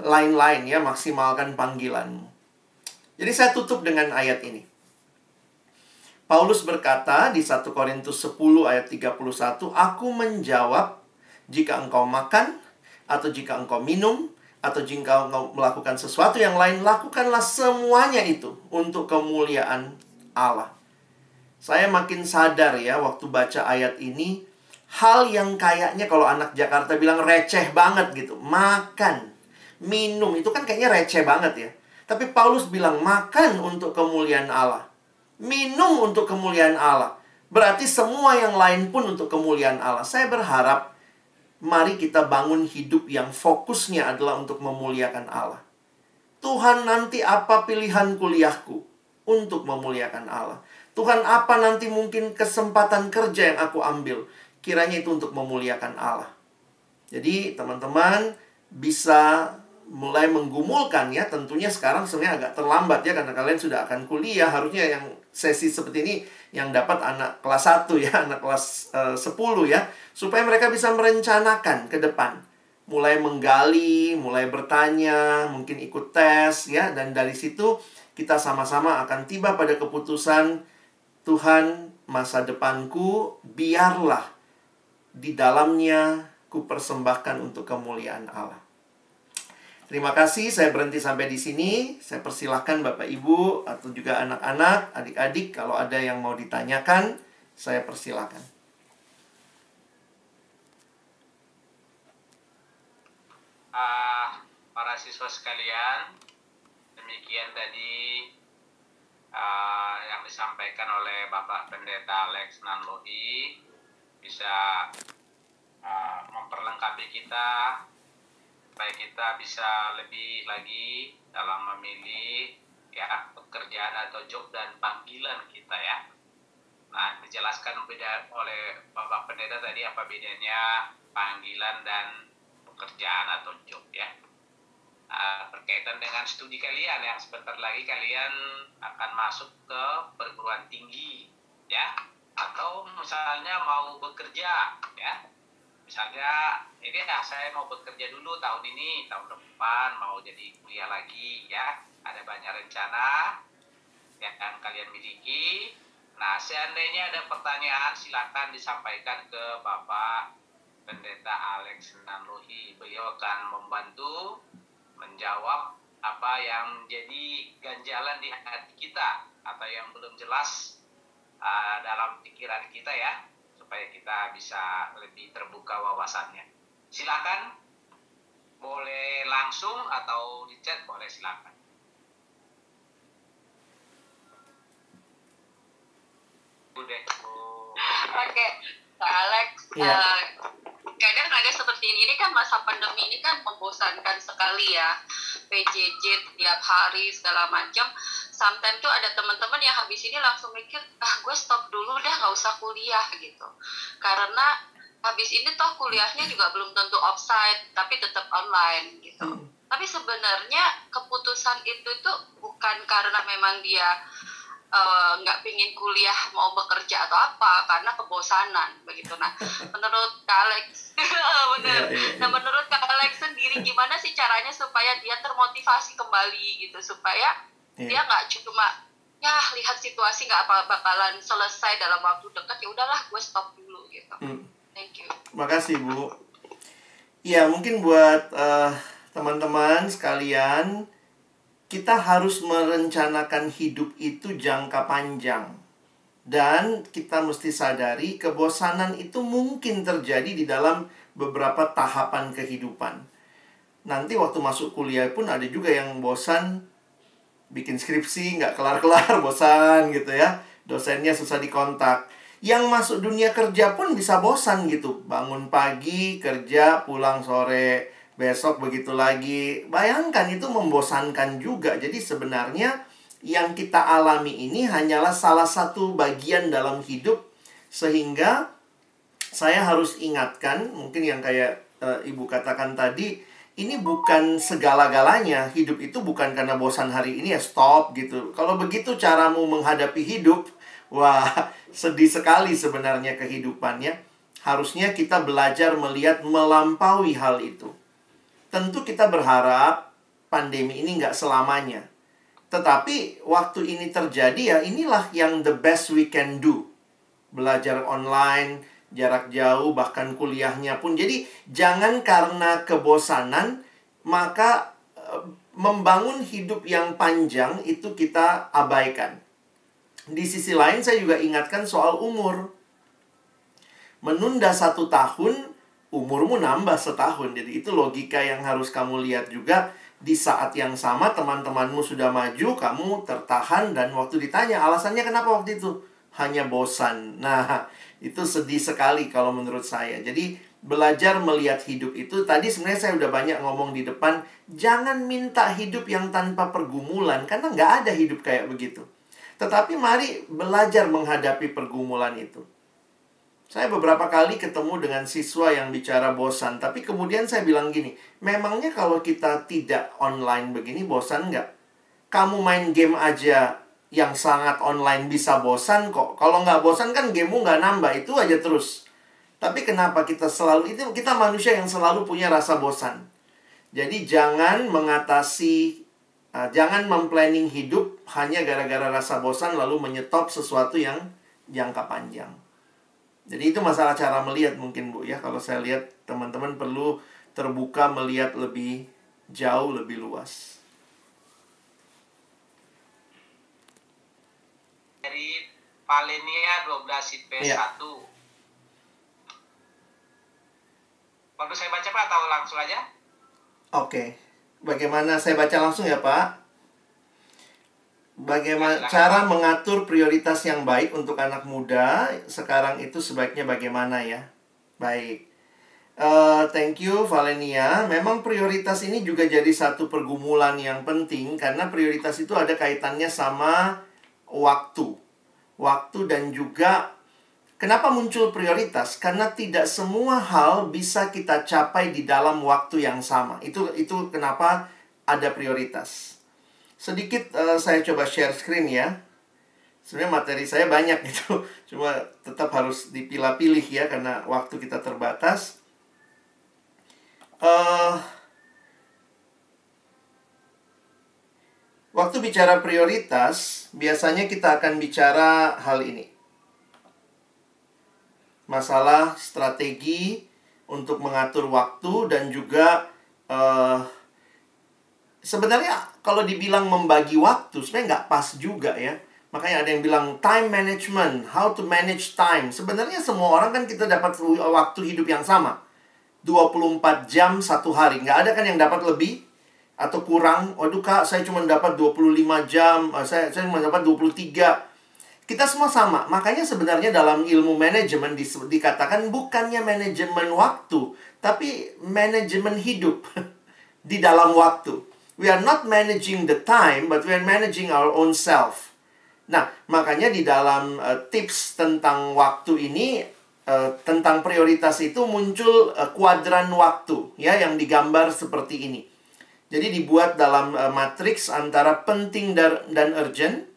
lain-lain ya, maksimalkan panggilanmu. Jadi saya tutup dengan ayat ini. Paulus berkata di 1 Korintus 10 ayat 31, "Aku menjawab, jika engkau makan, atau jika engkau minum, atau jika engkau melakukan sesuatu yang lain, lakukanlah semuanya itu untuk kemuliaan Allah." Saya makin sadar ya waktu baca ayat ini, hal yang kayaknya kalau anak Jakarta bilang receh banget gitu. Makan, minum, itu kan kayaknya receh banget ya. Tapi Paulus bilang makan untuk kemuliaan Allah. Minum untuk kemuliaan Allah. Berarti semua yang lain pun untuk kemuliaan Allah. Saya berharap mari kita bangun hidup yang fokusnya adalah untuk memuliakan Allah. Tuhan, nanti apa pilihan kuliahku? Untuk memuliakan Allah. Tuhan, apa nanti mungkin kesempatan kerja yang aku ambil? Kiranya itu untuk memuliakan Allah. Jadi teman-teman bisa mulai menggumulkan ya. Tentunya sekarang sebenarnya agak terlambat ya, karena kalian sudah akan kuliah. Harusnya yang sesi seperti ini yang dapat anak kelas 1 ya, anak kelas 10 ya, supaya mereka bisa merencanakan ke depan. Mulai menggali, mulai bertanya, mungkin ikut tes ya. Dan dari situ kita sama-sama akan tiba pada keputusan, Tuhan, masa depanku biarlah di dalamnya ku persembahkan untuk kemuliaan Allah. Terima kasih, saya berhenti sampai di sini. Saya persilahkan Bapak Ibu atau juga anak-anak, adik-adik, kalau ada yang mau ditanyakan, saya persilahkan. Para siswa sekalian, demikian tadi yang disampaikan oleh Bapak Pendeta Alex Nanlohi, bisa memperlengkapi kita supaya kita bisa lebih lagi dalam memilih ya pekerjaan atau job dan panggilan kita ya. Nah, dijelaskan beda oleh Bapak Pendeta tadi apa bedanya panggilan dan pekerjaan atau job ya. Berkaitan dengan studi kalian yang sebentar lagi kalian akan masuk ke perguruan tinggi ya, atau misalnya mau bekerja ya. Misalnya ini ya, saya mau bekerja dulu tahun ini, tahun depan mau jadi kuliah lagi ya. Ada banyak rencana yang kalian miliki. Nah, seandainya ada pertanyaan silakan disampaikan ke Bapak Pendeta Alex Nanlohi. Beliau akan membantu menjawab apa yang jadi ganjalan di hati kita atau yang belum jelas dalam pikiran kita ya, supaya kita bisa lebih terbuka wawasannya. Silakan, boleh langsung atau di chat, boleh silakan. Oke, Kak Alex, kadang ada seperti ini kan masa pandemi ini kan membosankan sekali ya, PJJ tiap hari segala macam. Sometimes tuh ada teman-teman yang habis ini langsung mikir, gue stop dulu dah, nggak usah kuliah gitu, karena habis ini toh kuliahnya juga belum tentu offsite, tapi tetap online gitu. Tapi sebenarnya keputusan itu tuh bukan karena memang dia nggak pingin kuliah mau bekerja atau apa karena kebosanan begitu. Nah, menurut Kak Alex, benar. Nah, menurut Kak Alex sendiri gimana sih caranya supaya dia termotivasi kembali gitu, supaya dia nggak cuma ya lihat situasi nggak bakalan selesai dalam waktu dekat, ya udahlah gue stop dulu gitu. Thank you. Makasih Bu. Ya mungkin buat teman-teman sekalian, kita harus merencanakan hidup itu jangka panjang. Dan kita mesti sadari kebosanan itu mungkin terjadi di dalam beberapa tahapan kehidupan. Nanti waktu masuk kuliah pun ada juga yang bosan, bikin skripsi nggak kelar-kelar, bosan gitu ya. Dosennya susah dikontak. Yang masuk dunia kerja pun bisa bosan gitu. Bangun pagi, kerja, pulang sore, besok begitu lagi. Bayangkan itu membosankan juga. Jadi sebenarnya yang kita alami ini hanyalah salah satu bagian dalam hidup. Sehingga saya harus ingatkan, mungkin yang kayak Ibu katakan tadi, ini bukan segala-galanya. Hidup itu bukan karena bosan hari ini ya stop gitu. Kalau begitu caramu menghadapi hidup, wah sedih sekali sebenarnya kehidupannya. Harusnya kita belajar melihat melampaui hal itu. Tentu kita berharap pandemi ini nggak selamanya. Tetapi waktu ini terjadi ya inilah yang the best we can do. Belajar online, jarak jauh, bahkan kuliahnya pun. Jadi jangan karena kebosanan maka membangun hidup yang panjang itu kita abaikan. Di sisi lain saya juga ingatkan soal umur. Menunda 1 tahun, umurmu nambah setahun. Jadi itu logika yang harus kamu lihat juga. Di saat yang sama teman-temanmu sudah maju, kamu tertahan. Dan waktu ditanya alasannya kenapa waktu itu, hanya bosan. Nah itu sedih sekali kalau menurut saya. Jadi belajar melihat hidup itu. Tadi sebenarnya saya udah banyak ngomong di depan, jangan minta hidup yang tanpa pergumulan, karena nggak ada hidup kayak begitu. Tetapi mari belajar menghadapi pergumulan itu. Saya beberapa kali ketemu dengan siswa yang bicara bosan. Tapi kemudian saya bilang gini, memangnya kalau kita tidak online begini bosan nggak? Kamu main game aja yang sangat online bisa bosan kok. Kalau nggak bosan kan gamemu nggak nambah, itu aja terus. Tapi kenapa kita selalu, itu kita manusia yang selalu punya rasa bosan. Jadi jangan mengatasi, jangan memplanning hidup hanya gara-gara rasa bosan lalu menyetop sesuatu yang jangka panjang. Jadi itu masalah cara melihat mungkin Bu ya. Kalau saya lihat teman-teman perlu terbuka melihat lebih jauh, lebih luas. Dari Palenia 12 IP1. Perlu saya baca Pak atau langsung aja? Oke. Bagaimana saya baca langsung ya Pak? Bagaimana cara mengatur prioritas yang baik untuk anak muda sekarang itu sebaiknya bagaimana ya? Baik. Thank you Valenia. Memang prioritas ini juga jadi satu pergumulan yang penting karena prioritas itu ada kaitannya sama waktu. Waktu dan juga kenapa muncul prioritas? Karena tidak semua hal bisa kita capai di dalam waktu yang sama. Itu kenapa ada prioritas. Sedikit saya coba share screen ya. Sebenarnya materi saya banyak gitu. Cuma tetap harus dipilah-pilih ya karena waktu kita terbatas. Waktu bicara prioritas, biasanya kita akan bicara hal ini. Masalah strategi untuk mengatur waktu dan juga sebenarnya kalau dibilang membagi waktu, sebenarnya nggak pas juga ya. Makanya ada yang bilang time management, how to manage time. Sebenarnya semua orang kan kita dapat waktu hidup yang sama. 24 jam satu hari. Nggak ada kan yang dapat lebih atau kurang. Waduh Kak, saya cuma dapat 25 jam, saya cuma dapat 23. Kita semua sama. Makanya sebenarnya dalam ilmu manajemen dikatakan bukannya manajemen waktu, tapi manajemen hidup di dalam waktu. We are not managing the time, but we are managing our own self. Nah, makanya di dalam tips tentang waktu ini, tentang prioritas itu muncul kuadran waktu, ya, yang digambar seperti ini. Jadi dibuat dalam matriks antara penting dan urgent.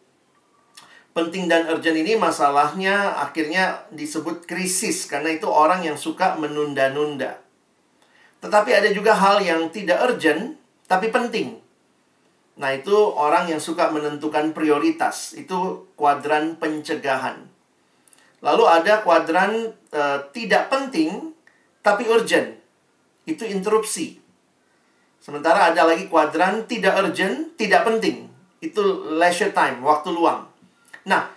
Penting dan urgent ini masalahnya akhirnya disebut krisis, karena itu orang yang suka menunda-nunda. Tetapi ada juga hal yang tidak urgent, tapi penting. Nah, itu orang yang suka menentukan prioritas. Itu kuadran pencegahan. Lalu ada kuadran tidak penting, tapi urgent. Itu interupsi. Sementara ada lagi kuadran tidak urgent, tidak penting. Itu leisure time, waktu luang. Nah,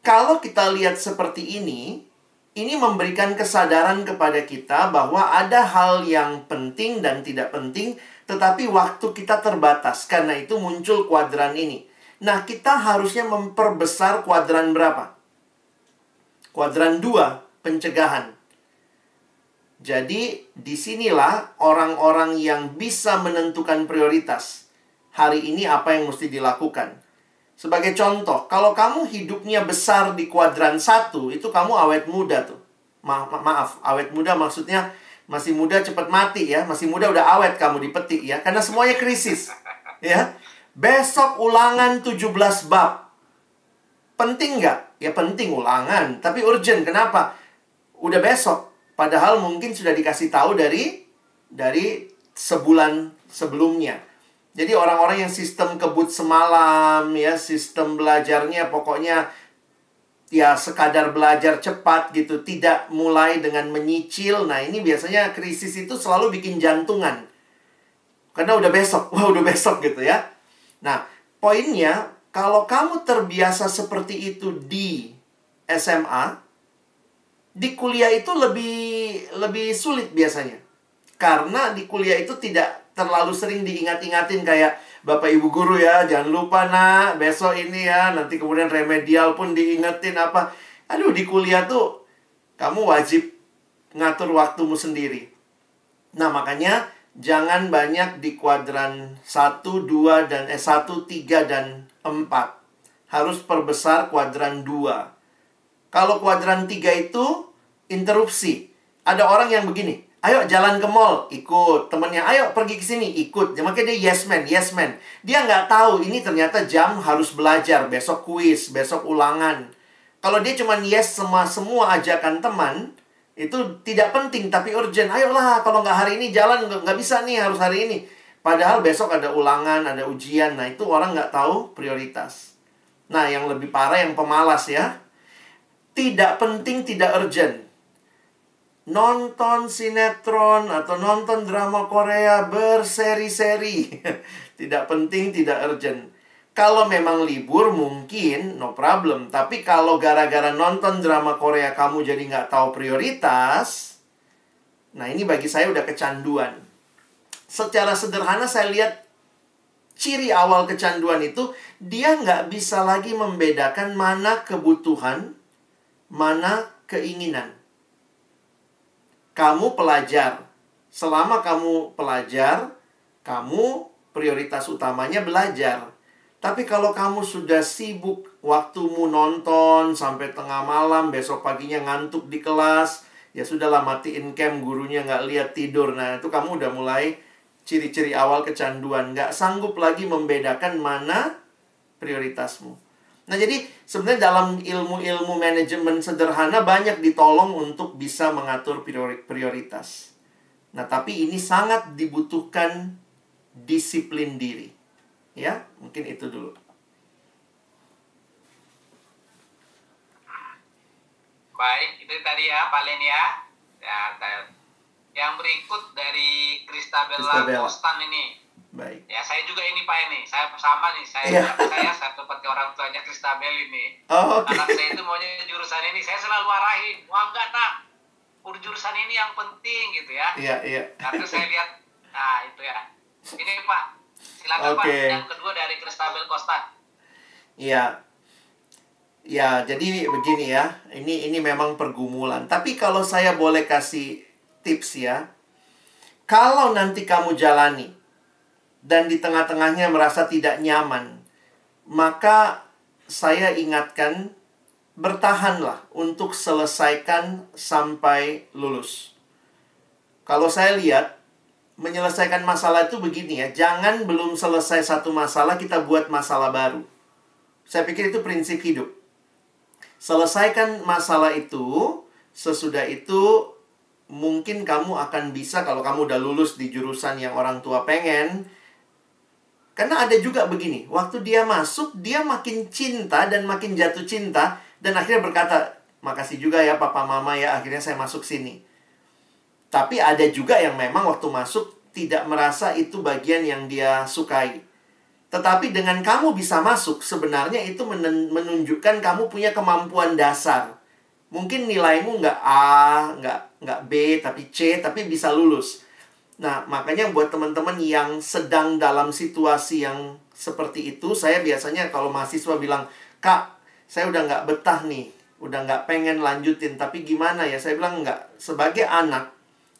kalau kita lihat seperti ini memberikan kesadaran kepada kita bahwa ada hal yang penting dan tidak penting, tetapi waktu kita terbatas. Karena itu muncul kuadran ini. Nah, kita harusnya memperbesar kuadran berapa? Kuadran 2, pencegahan. Jadi, disinilah orang-orang yang bisa menentukan prioritas. Hari ini apa yang mesti dilakukan? Sebagai contoh, kalau kamu hidupnya besar di kuadran 1, itu kamu awet muda tuh. Maaf, awet muda maksudnya masih muda cepat mati ya. Masih muda udah awet kamu di peti ya. Karena semuanya krisis. Ya. Besok ulangan 17 bab. Penting nggak? Ya penting ulangan. Tapi urgent. Kenapa? Udah besok. Padahal mungkin sudah dikasih tahu dari sebulan sebelumnya. Jadi orang-orang yang sistem kebut semalam ya, sistem belajarnya pokoknya ya sekadar belajar cepat gitu, tidak mulai dengan menyicil. Nah, ini biasanya krisis itu selalu bikin jantungan. Karena udah besok, wah udah besok gitu ya. Nah, poinnya kalau kamu terbiasa seperti itu di SMA, di kuliah itu lebih sulit biasanya. Karena di kuliah itu tidak terlalu sering diingat-ingatin kayak Bapak Ibu guru ya, jangan lupa nak, besok ini ya, nanti kemudian remedial pun diingetin apa. Aduh, di kuliah tuh kamu wajib ngatur waktumu sendiri. Nah, makanya jangan banyak di kuadran 1, 2, 1, 3, dan 4. Harus perbesar kuadran 2. Kalau kuadran 3 itu interupsi. Ada orang yang begini, ayo jalan ke mall, ikut. Temennya, ayo pergi ke sini, ikut. Makanya dia yes man, yes man. Dia nggak tahu ini ternyata jam harus belajar. Besok kuis, besok ulangan. Kalau dia cuma yes semua ajakan teman, itu tidak penting tapi urgent. Ayolah, kalau nggak hari ini jalan, nggak bisa nih, harus hari ini. Padahal besok ada ulangan, ada ujian. Nah, itu orang nggak tahu prioritas. Nah, yang lebih parah yang pemalas ya. Tidak penting, tidak urgent. Nonton sinetron atau nonton drama Korea berseri-seri. Tidak penting, tidak urgent. Kalau memang libur mungkin no problem. Tapi kalau gara-gara nonton drama Korea kamu jadi nggak tahu prioritas, nah ini bagi saya udah kecanduan. Secara sederhana saya lihat ciri awal kecanduan itu, dia nggak bisa lagi membedakan mana kebutuhan, mana keinginan. Kamu pelajar. Selama kamu pelajar, kamu prioritas utamanya belajar. Tapi kalau kamu sudah sibuk, waktumu nonton sampai tengah malam, besok paginya ngantuk di kelas, ya sudahlah matiin cam, gurunya nggak lihat tidur. Nah, itu kamu udah mulai ciri-ciri awal kecanduan. Nggak sanggup lagi membedakan mana prioritasmu. Nah, jadi sebenarnya dalam ilmu-ilmu manajemen sederhana banyak ditolong untuk bisa mengatur prioritas. Nah, tapi ini sangat dibutuhkan disiplin diri. Ya, mungkin itu dulu. Baik, itu tadi ya, Pak Len ya. Yang berikut dari Christabella Kostan ini. Baik. Ya, saya juga ini Pak ini. Saya sama nih. Saya seperti orang tuanya Christabel ini. Oh, okay. Anak saya itu maunya jurusan ini. Saya selalu arahin, wah enggak nak, jurusan ini yang penting gitu ya. Iya, iya. Karena saya lihat, nah itu ya. Ini Pak, silakan Pak. Yang kedua dari Christabel Kostan. Iya. Ya, jadi begini ya. Ini memang pergumulan. Tapi kalau saya boleh kasih tips ya. Kalau nanti kamu jalani dan di tengah-tengahnya merasa tidak nyaman, maka saya ingatkan, bertahanlah untuk selesaikan sampai lulus. Kalau saya lihat, menyelesaikan masalah itu begini ya, jangan belum selesai satu masalah kita buat masalah baru. Saya pikir itu prinsip hidup. Selesaikan masalah itu, sesudah itu mungkin kamu akan bisa, kalau kamu udah lulus di jurusan yang orang tua pengen. Karena ada juga begini, waktu dia masuk, dia makin cinta dan makin jatuh cinta, dan akhirnya berkata, makasih juga ya papa mama ya, akhirnya saya masuk sini. Tapi ada juga yang memang waktu masuk tidak merasa itu bagian yang dia sukai. Tetapi dengan kamu bisa masuk, sebenarnya itu menunjukkan kamu punya kemampuan dasar. Mungkin nilaimu nggak A, nggak B, tapi C, tapi bisa lulus. Nah, makanya buat teman-teman yang sedang dalam situasi yang seperti itu, saya biasanya kalau mahasiswa bilang, Kak, saya udah nggak betah nih, udah nggak pengen lanjutin, tapi gimana ya? Saya bilang nggak, sebagai anak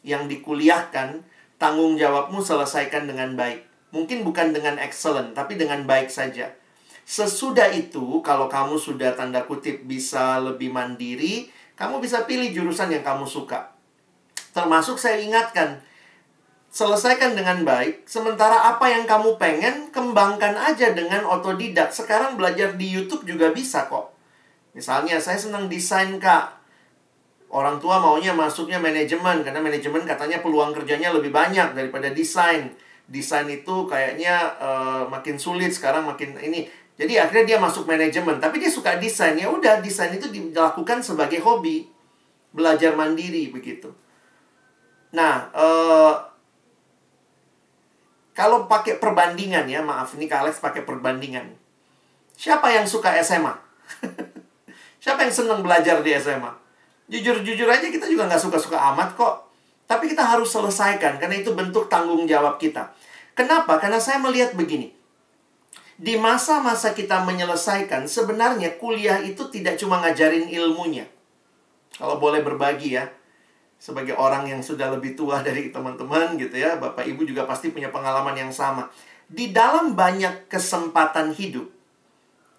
yang dikuliahkan, tanggung jawabmu selesaikan dengan baik. Mungkin bukan dengan excellent, tapi dengan baik saja. Sesudah itu, kalau kamu sudah tanda kutip bisa lebih mandiri, kamu bisa pilih jurusan yang kamu suka. Termasuk saya ingatkan, selesaikan dengan baik. Sementara apa yang kamu pengen, kembangkan aja dengan otodidak. Sekarang belajar di YouTube juga bisa kok. Misalnya, saya senang desain, Kak. Orang tua maunya masuknya manajemen, karena manajemen katanya peluang kerjanya lebih banyak daripada desain. Desain itu kayaknya makin sulit sekarang, makin ini. Jadi akhirnya dia masuk manajemen, tapi dia suka desain. Ya udah, desain itu dilakukan sebagai hobi, belajar mandiri begitu. Nah, kalau pakai perbandingan ya, maaf ini Kak Alex pakai perbandingan. Siapa yang suka SMA? Siapa yang senang belajar di SMA? Jujur-jujur aja kita juga nggak suka-suka amat kok. Tapi kita harus selesaikan, karena itu bentuk tanggung jawab kita. Kenapa? Karena saya melihat begini. Di masa-masa kita menyelesaikan, sebenarnya kuliah itu tidak cuma ngajarin ilmunya. Kalau boleh berbagi ya. Sebagai orang yang sudah lebih tua dari teman-teman gitu ya. Bapak Ibu juga pasti punya pengalaman yang sama. Di dalam banyak kesempatan hidup,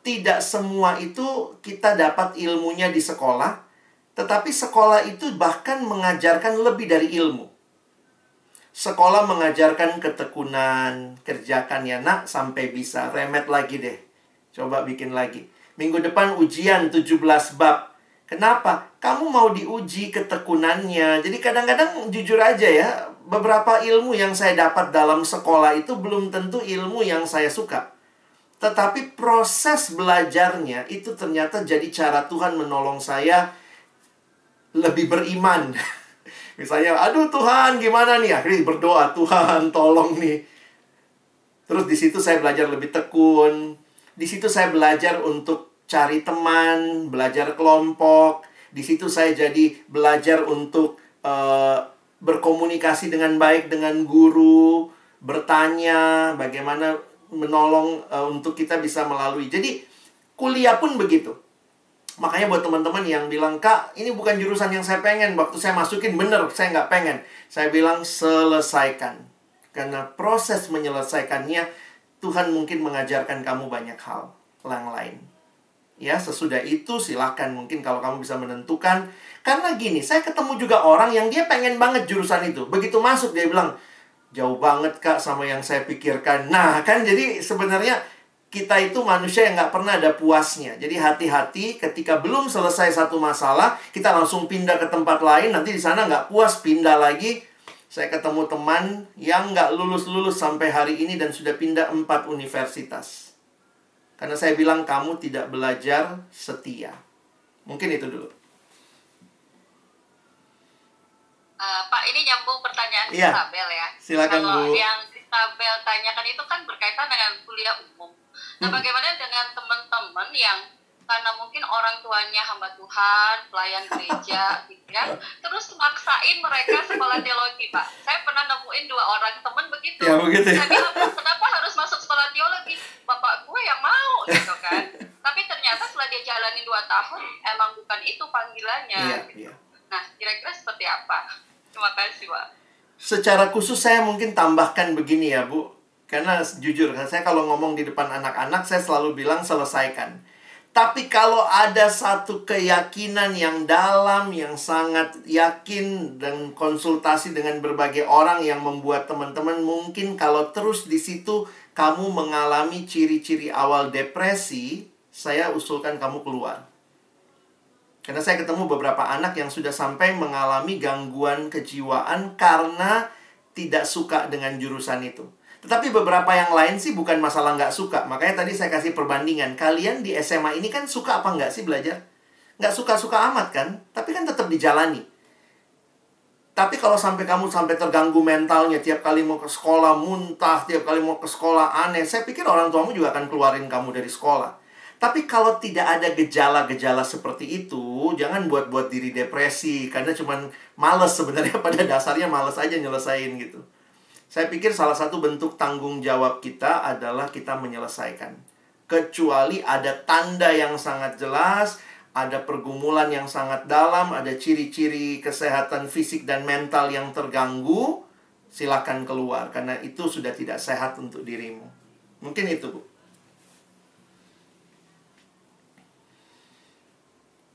tidak semua itu kita dapat ilmunya di sekolah. Tetapi sekolah itu bahkan mengajarkan lebih dari ilmu. Sekolah mengajarkan ketekunan, kerjakan ya nak sampai bisa. Remet lagi deh. Coba bikin lagi. Minggu depan ujian 17 bab. Kenapa? Kamu mau diuji ketekunannya. Jadi kadang-kadang jujur aja ya, beberapa ilmu yang saya dapat dalam sekolah itu belum tentu ilmu yang saya suka. Tetapi proses belajarnya itu ternyata jadi cara Tuhan menolong saya lebih beriman. Misalnya, aduh Tuhan gimana nih? Akhirnya berdoa, Tuhan tolong nih. Terus di situ saya belajar lebih tekun. Di situ saya belajar untuk cari teman, belajar kelompok. Di situ saya jadi belajar untuk berkomunikasi dengan baik dengan guru, bertanya, bagaimana menolong untuk kita bisa melalui. Jadi kuliah pun begitu. Makanya buat teman-teman yang bilang, Kak, ini bukan jurusan yang saya pengen. Waktu saya masukin, bener, saya nggak pengen. Saya bilang, selesaikan. Karena proses menyelesaikannya, Tuhan mungkin mengajarkan kamu banyak hal yang lain. Ya, sesudah itu silakan mungkin kalau kamu bisa menentukan. Karena gini, saya ketemu juga orang yang dia pengen banget jurusan itu. Begitu masuk, dia bilang, jauh banget, Kak, sama yang saya pikirkan. Nah, kan jadi sebenarnya kita itu manusia yang nggak pernah ada puasnya. Jadi hati-hati ketika belum selesai satu masalah, kita langsung pindah ke tempat lain. Nanti di sana nggak puas, pindah lagi. Saya ketemu teman yang nggak lulus-lulus sampai hari ini dan sudah pindah 4 universitas. Karena saya bilang kamu tidak belajar setia. Mungkin itu dulu. Pak, ini nyambung pertanyaan Iya. Isabel ya. Silakan, Kalau Bu. yang Isabel tanyakan itu kan berkaitan dengan kuliah umum. Nah, bagaimana dengan teman-teman yang karena mungkin orang tuanya hamba Tuhan, pelayan gereja, gitu ya, terus maksain mereka sekolah teologi, Pak. Saya pernah nemuin 2 orang teman begitu. Ya, begitu ya. Saya bilang, kenapa harus masuk sekolah teologi? Bapak gue yang mau, gitu kan. Tapi ternyata setelah dia jalani 2 tahun, emang bukan itu panggilannya. Iya, gitu. iya. Nah, kira-kira seperti apa? Terima kasih, Pak. Secara khusus saya mungkin tambahkan begini ya, Bu. Karena jujur, saya kalau ngomong di depan anak-anak, saya selalu bilang selesaikan. Tapi kalau ada satu keyakinan yang dalam, yang sangat yakin, dan konsultasi dengan berbagai orang yang membuat teman-teman mungkin kalau terus di situ kamu mengalami ciri-ciri awal depresi, saya usulkan kamu keluar. Karena saya ketemu beberapa anak yang sudah sampai mengalami gangguan kejiwaan karena tidak suka dengan jurusan itu. Tetapi beberapa yang lain sih bukan masalah nggak suka. Makanya tadi saya kasih perbandingan. Kalian di SMA ini kan suka apa nggak sih belajar? Nggak suka-suka amat kan? Tapi kan tetap dijalani. Tapi kalau sampai kamu sampai terganggu mentalnya, tiap kali mau ke sekolah muntah, tiap kali mau ke sekolah aneh, saya pikir orang tuamu juga akan keluarin kamu dari sekolah. Tapi kalau tidak ada gejala-gejala seperti itu, jangan buat-buat diri depresi. Karena cuman males sebenarnya, pada dasarnya males aja nyelesain gitu. Saya pikir salah satu bentuk tanggung jawab kita adalah kita menyelesaikan. Kecuali ada tanda yang sangat jelas, ada pergumulan yang sangat dalam, ada ciri-ciri kesehatan fisik dan mental yang terganggu, silakan keluar. Karena itu sudah tidak sehat untuk dirimu. Mungkin itu, Bu.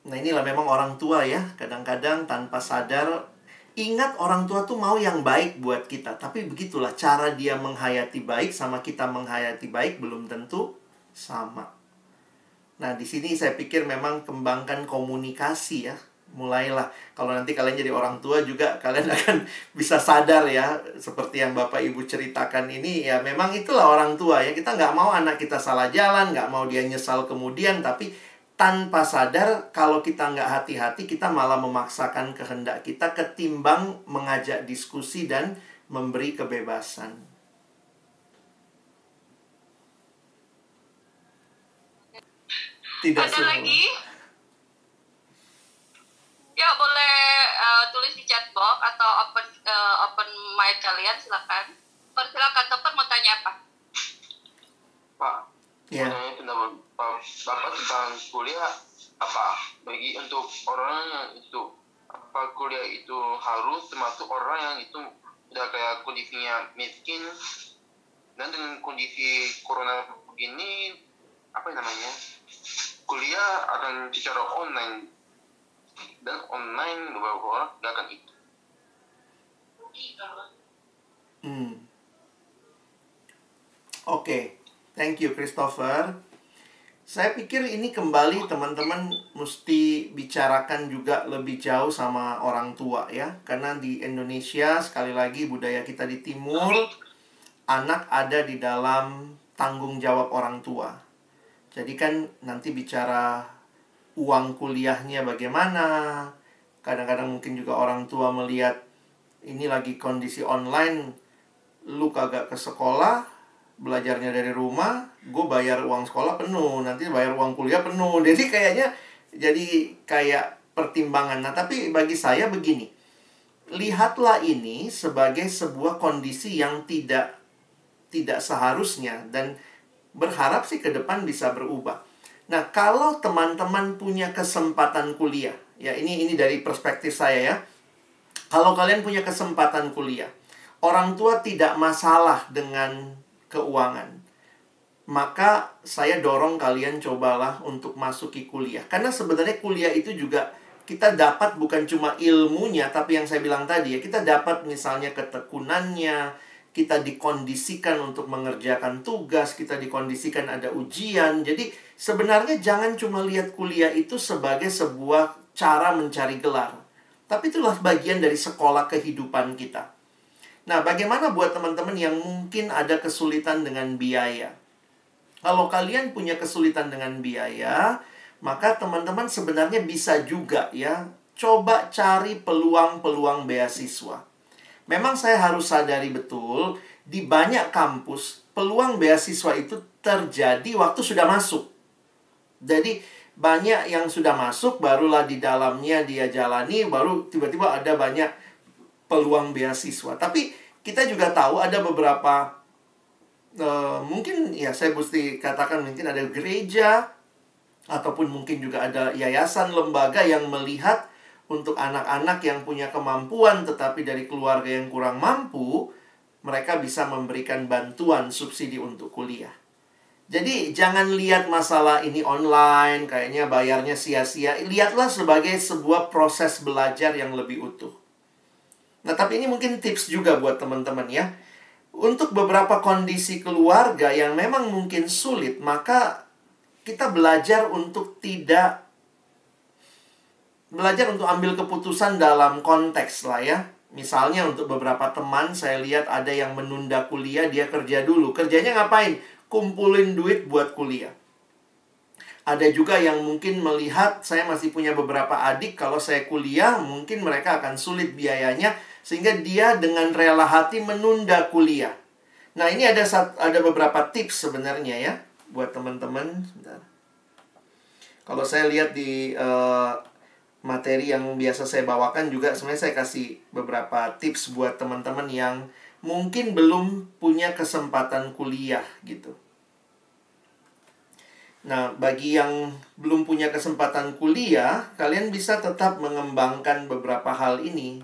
Nah, inilah memang orang tua ya. Kadang-kadang tanpa sadar, ingat orang tua tuh mau yang baik buat kita. Tapi begitulah, cara dia menghayati baik sama kita menghayati baik belum tentu sama. Nah, di sini saya pikir memang kembangkan komunikasi ya. Mulailah, kalau nanti kalian jadi orang tua juga, kalian akan bisa sadar ya. Seperti yang Bapak Ibu ceritakan ini, ya memang itulah orang tua ya. Kita nggak mau anak kita salah jalan, nggak mau dia nyesal kemudian. Tapi tanpa sadar, kalau kita nggak hati-hati, kita malah memaksakan kehendak kita ketimbang mengajak diskusi dan memberi kebebasan. Tidak Ada semua. lagi? Ya, boleh tulis di chat box atau open mic kalian, silakan. Silakan, teman mau tanya apa? Pak, Ya. pendapat Bapak tentang kuliah apa? Bagi untuk orang yang itu, apa kuliah itu harus termasuk orang yang itu udah kayak kondisinya miskin dan dengan kondisi corona begini, apa namanya? Kuliah akan secara online dan online beberapa orang nggak akan itu. Oke, thank you Christopher. Saya pikir ini kembali teman-teman mesti bicarakan juga lebih jauh sama orang tua ya. Karena di Indonesia, sekali lagi budaya kita di timur, anak ada di dalam tanggung jawab orang tua. Jadi kan nanti bicara uang kuliahnya bagaimana. Kadang-kadang mungkin juga orang tua melihat ini lagi kondisi online, lu kagak ke sekolah, belajarnya dari rumah, gue bayar uang sekolah penuh, nanti bayar uang kuliah penuh. Jadi kayaknya jadi kayak pertimbangan. Nah, tapi bagi saya begini, lihatlah ini sebagai sebuah kondisi yang tidak seharusnya, dan berharap sih ke depan bisa berubah. Nah, kalau teman-teman punya kesempatan kuliah, ya ini dari perspektif saya ya. Kalau kalian punya kesempatan kuliah, orang tua tidak masalah dengan keuangan, maka saya dorong kalian cobalah untuk masuki kuliah. Karena sebenarnya kuliah itu juga kita dapat bukan cuma ilmunya, tapi yang saya bilang tadi ya, kita dapat misalnya ketekunannya, kita dikondisikan untuk mengerjakan tugas, kita dikondisikan ada ujian. Jadi sebenarnya jangan cuma lihat kuliah itu sebagai sebuah cara mencari gelar, tapi itulah bagian dari sekolah kehidupan kita. Nah, bagaimana buat teman-teman yang mungkin ada kesulitan dengan biaya? Kalau kalian punya kesulitan dengan biaya, maka teman-teman sebenarnya bisa juga ya, coba cari peluang-peluang beasiswa. Memang saya harus sadari betul, di banyak kampus, peluang beasiswa itu terjadi waktu sudah masuk. Jadi, banyak yang sudah masuk, barulah di dalamnya dia jalani, baru tiba-tiba ada banyak peluang beasiswa. Tapi, kita juga tahu ada beberapa, mungkin ya saya mesti katakan mungkin ada gereja, ataupun mungkin juga ada yayasan, lembaga yang melihat untuk anak-anak yang punya kemampuan tetapi dari keluarga yang kurang mampu, mereka bisa memberikan bantuan subsidi untuk kuliah. Jadi jangan lihat masalah ini online, kayaknya bayarnya sia-sia. Lihatlah sebagai sebuah proses belajar yang lebih utuh. Nah, tapi ini mungkin tips juga buat teman-teman ya. Untuk beberapa kondisi keluarga yang memang mungkin sulit, maka kita belajar untuk tidak belajar untuk ambil keputusan dalam konteks lah ya. Misalnya untuk beberapa teman saya lihat ada yang menunda kuliah, dia kerja dulu. Kerjanya ngapain? Kumpulin duit buat kuliah. Ada juga yang mungkin melihat saya masih punya beberapa adik, kalau saya kuliah mungkin mereka akan sulit biayanya, sehingga dia dengan rela hati menunda kuliah. Nah, ini ada beberapa tips sebenarnya ya buat teman-teman. Sebentar. Kalau saya lihat di materi yang biasa saya bawakan juga, sebenarnya saya kasih beberapa tips buat teman-teman yang mungkin belum punya kesempatan kuliah gitu. Nah, bagi yang belum punya kesempatan kuliah, kalian bisa tetap mengembangkan beberapa hal ini.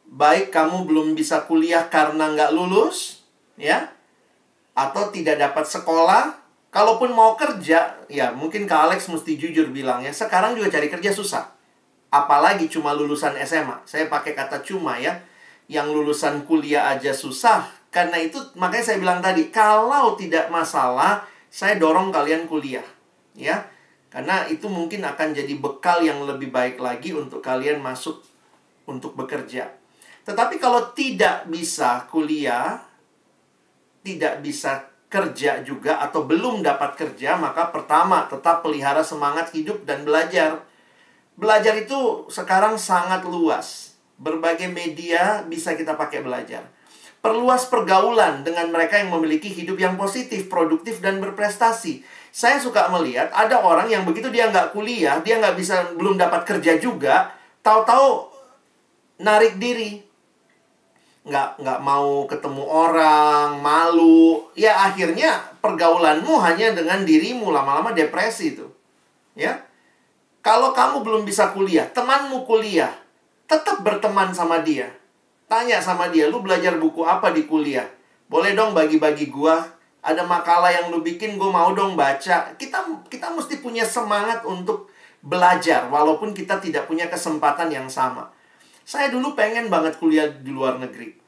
Baik kamu belum bisa kuliah karena nggak lulus, ya, atau tidak dapat sekolah. Kalaupun mau kerja, ya mungkin Kak Alex mesti jujur bilang ya, sekarang juga cari kerja susah. Apalagi cuma lulusan SMA. Saya pakai kata cuma ya. Yang lulusan kuliah aja susah. Karena itu makanya saya bilang tadi, kalau tidak masalah, saya dorong kalian kuliah. Ya. Karena itu mungkin akan jadi bekal yang lebih baik lagi untuk kalian masuk untuk bekerja. Tetapi kalau tidak bisa kuliah, tidak bisa kerja juga, atau belum dapat kerja, maka pertama, tetap pelihara semangat hidup dan belajar. Belajar itu sekarang sangat luas. Berbagai media bisa kita pakai belajar. Perluas pergaulan dengan mereka yang memiliki hidup yang positif, produktif, dan berprestasi. Saya suka melihat ada orang yang begitu dia nggak kuliah, dia nggak bisa, belum dapat kerja juga, tahu-tahu narik diri. Nggak mau ketemu orang, malu. Ya akhirnya pergaulanmu hanya dengan dirimu, lama-lama depresi itu. Ya. Kalau kamu belum bisa kuliah, temanmu kuliah, tetap berteman sama dia. Tanya sama dia, lu belajar buku apa di kuliah? Boleh dong bagi-bagi gua. Ada makalah yang lu bikin, gua mau dong baca. Kita mesti punya semangat untuk belajar, walaupun kita tidak punya kesempatan yang sama. Saya dulu pengen banget kuliah di luar negeri.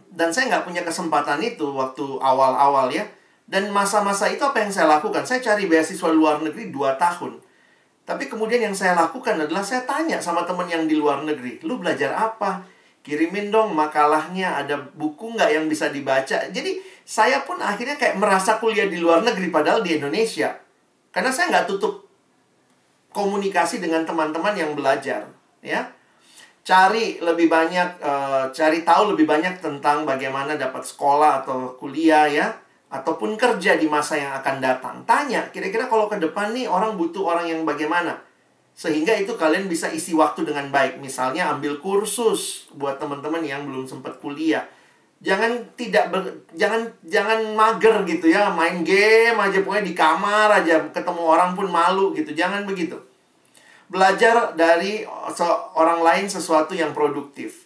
Dan saya nggak punya kesempatan itu waktu awal-awal ya. Dan masa-masa itu apa yang saya lakukan? Saya cari beasiswa luar negeri 2 tahun. Tapi kemudian yang saya lakukan adalah saya tanya sama teman yang di luar negeri. Lu belajar apa? Kirimin dong makalahnya, ada buku nggak yang bisa dibaca? Jadi saya pun akhirnya kayak merasa kuliah di luar negeri padahal di Indonesia. Karena saya nggak tutup komunikasi dengan teman-teman yang belajar. Ya. Cari lebih banyak, cari tahu lebih banyak tentang bagaimana dapat sekolah atau kuliah ya, ataupun kerja di masa yang akan datang. Tanya, kira-kira kalau ke depan nih orang butuh orang yang bagaimana? Sehingga itu kalian bisa isi waktu dengan baik. Misalnya ambil kursus buat teman-teman yang belum sempat kuliah. Jangan mager gitu ya, main game aja, pokoknya di kamar aja, ketemu orang pun malu gitu. Jangan begitu. Belajar dari orang lain sesuatu yang produktif.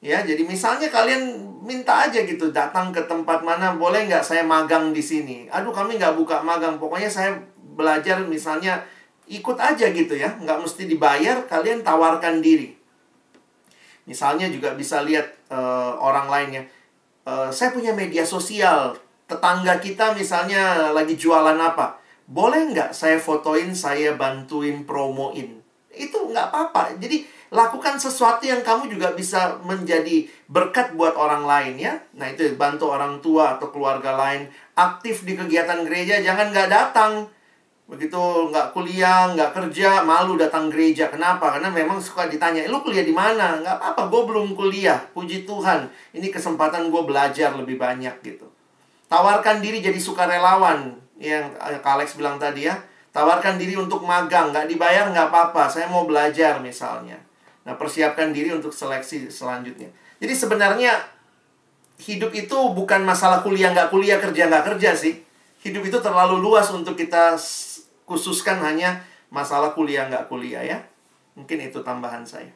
Ya, jadi misalnya kalian minta aja gitu, datang ke tempat mana, boleh nggak saya magang di sini? Aduh, kami nggak buka magang, pokoknya saya belajar misalnya, ikut aja gitu ya, nggak mesti dibayar, kalian tawarkan diri. Misalnya juga bisa lihat orang lainnya. Saya punya media sosial, tetangga kita misalnya lagi jualan apa. Boleh nggak saya fotoin, saya bantuin promoin? Itu nggak apa-apa. Jadi, lakukan sesuatu yang kamu juga bisa menjadi berkat buat orang lain ya. Nah, itu bantu orang tua atau keluarga lain. Aktif di kegiatan gereja, jangan nggak datang. Begitu nggak kuliah, nggak kerja, malu datang gereja. Kenapa? Karena memang suka ditanya, lu kuliah di mana? Nggak apa-apa, gue belum kuliah. Puji Tuhan, ini kesempatan gue belajar lebih banyak gitu. Tawarkan diri jadi sukarelawan. Yang Kak Alex bilang tadi ya, tawarkan diri untuk magang, nggak dibayar nggak apa-apa, saya mau belajar misalnya. Nah, persiapkan diri untuk seleksi selanjutnya. Jadi sebenarnya hidup itu bukan masalah kuliah nggak kuliah, kerja nggak kerja sih. Hidup itu terlalu luas untuk kita khususkan hanya masalah kuliah nggak kuliah ya. Mungkin itu tambahan saya.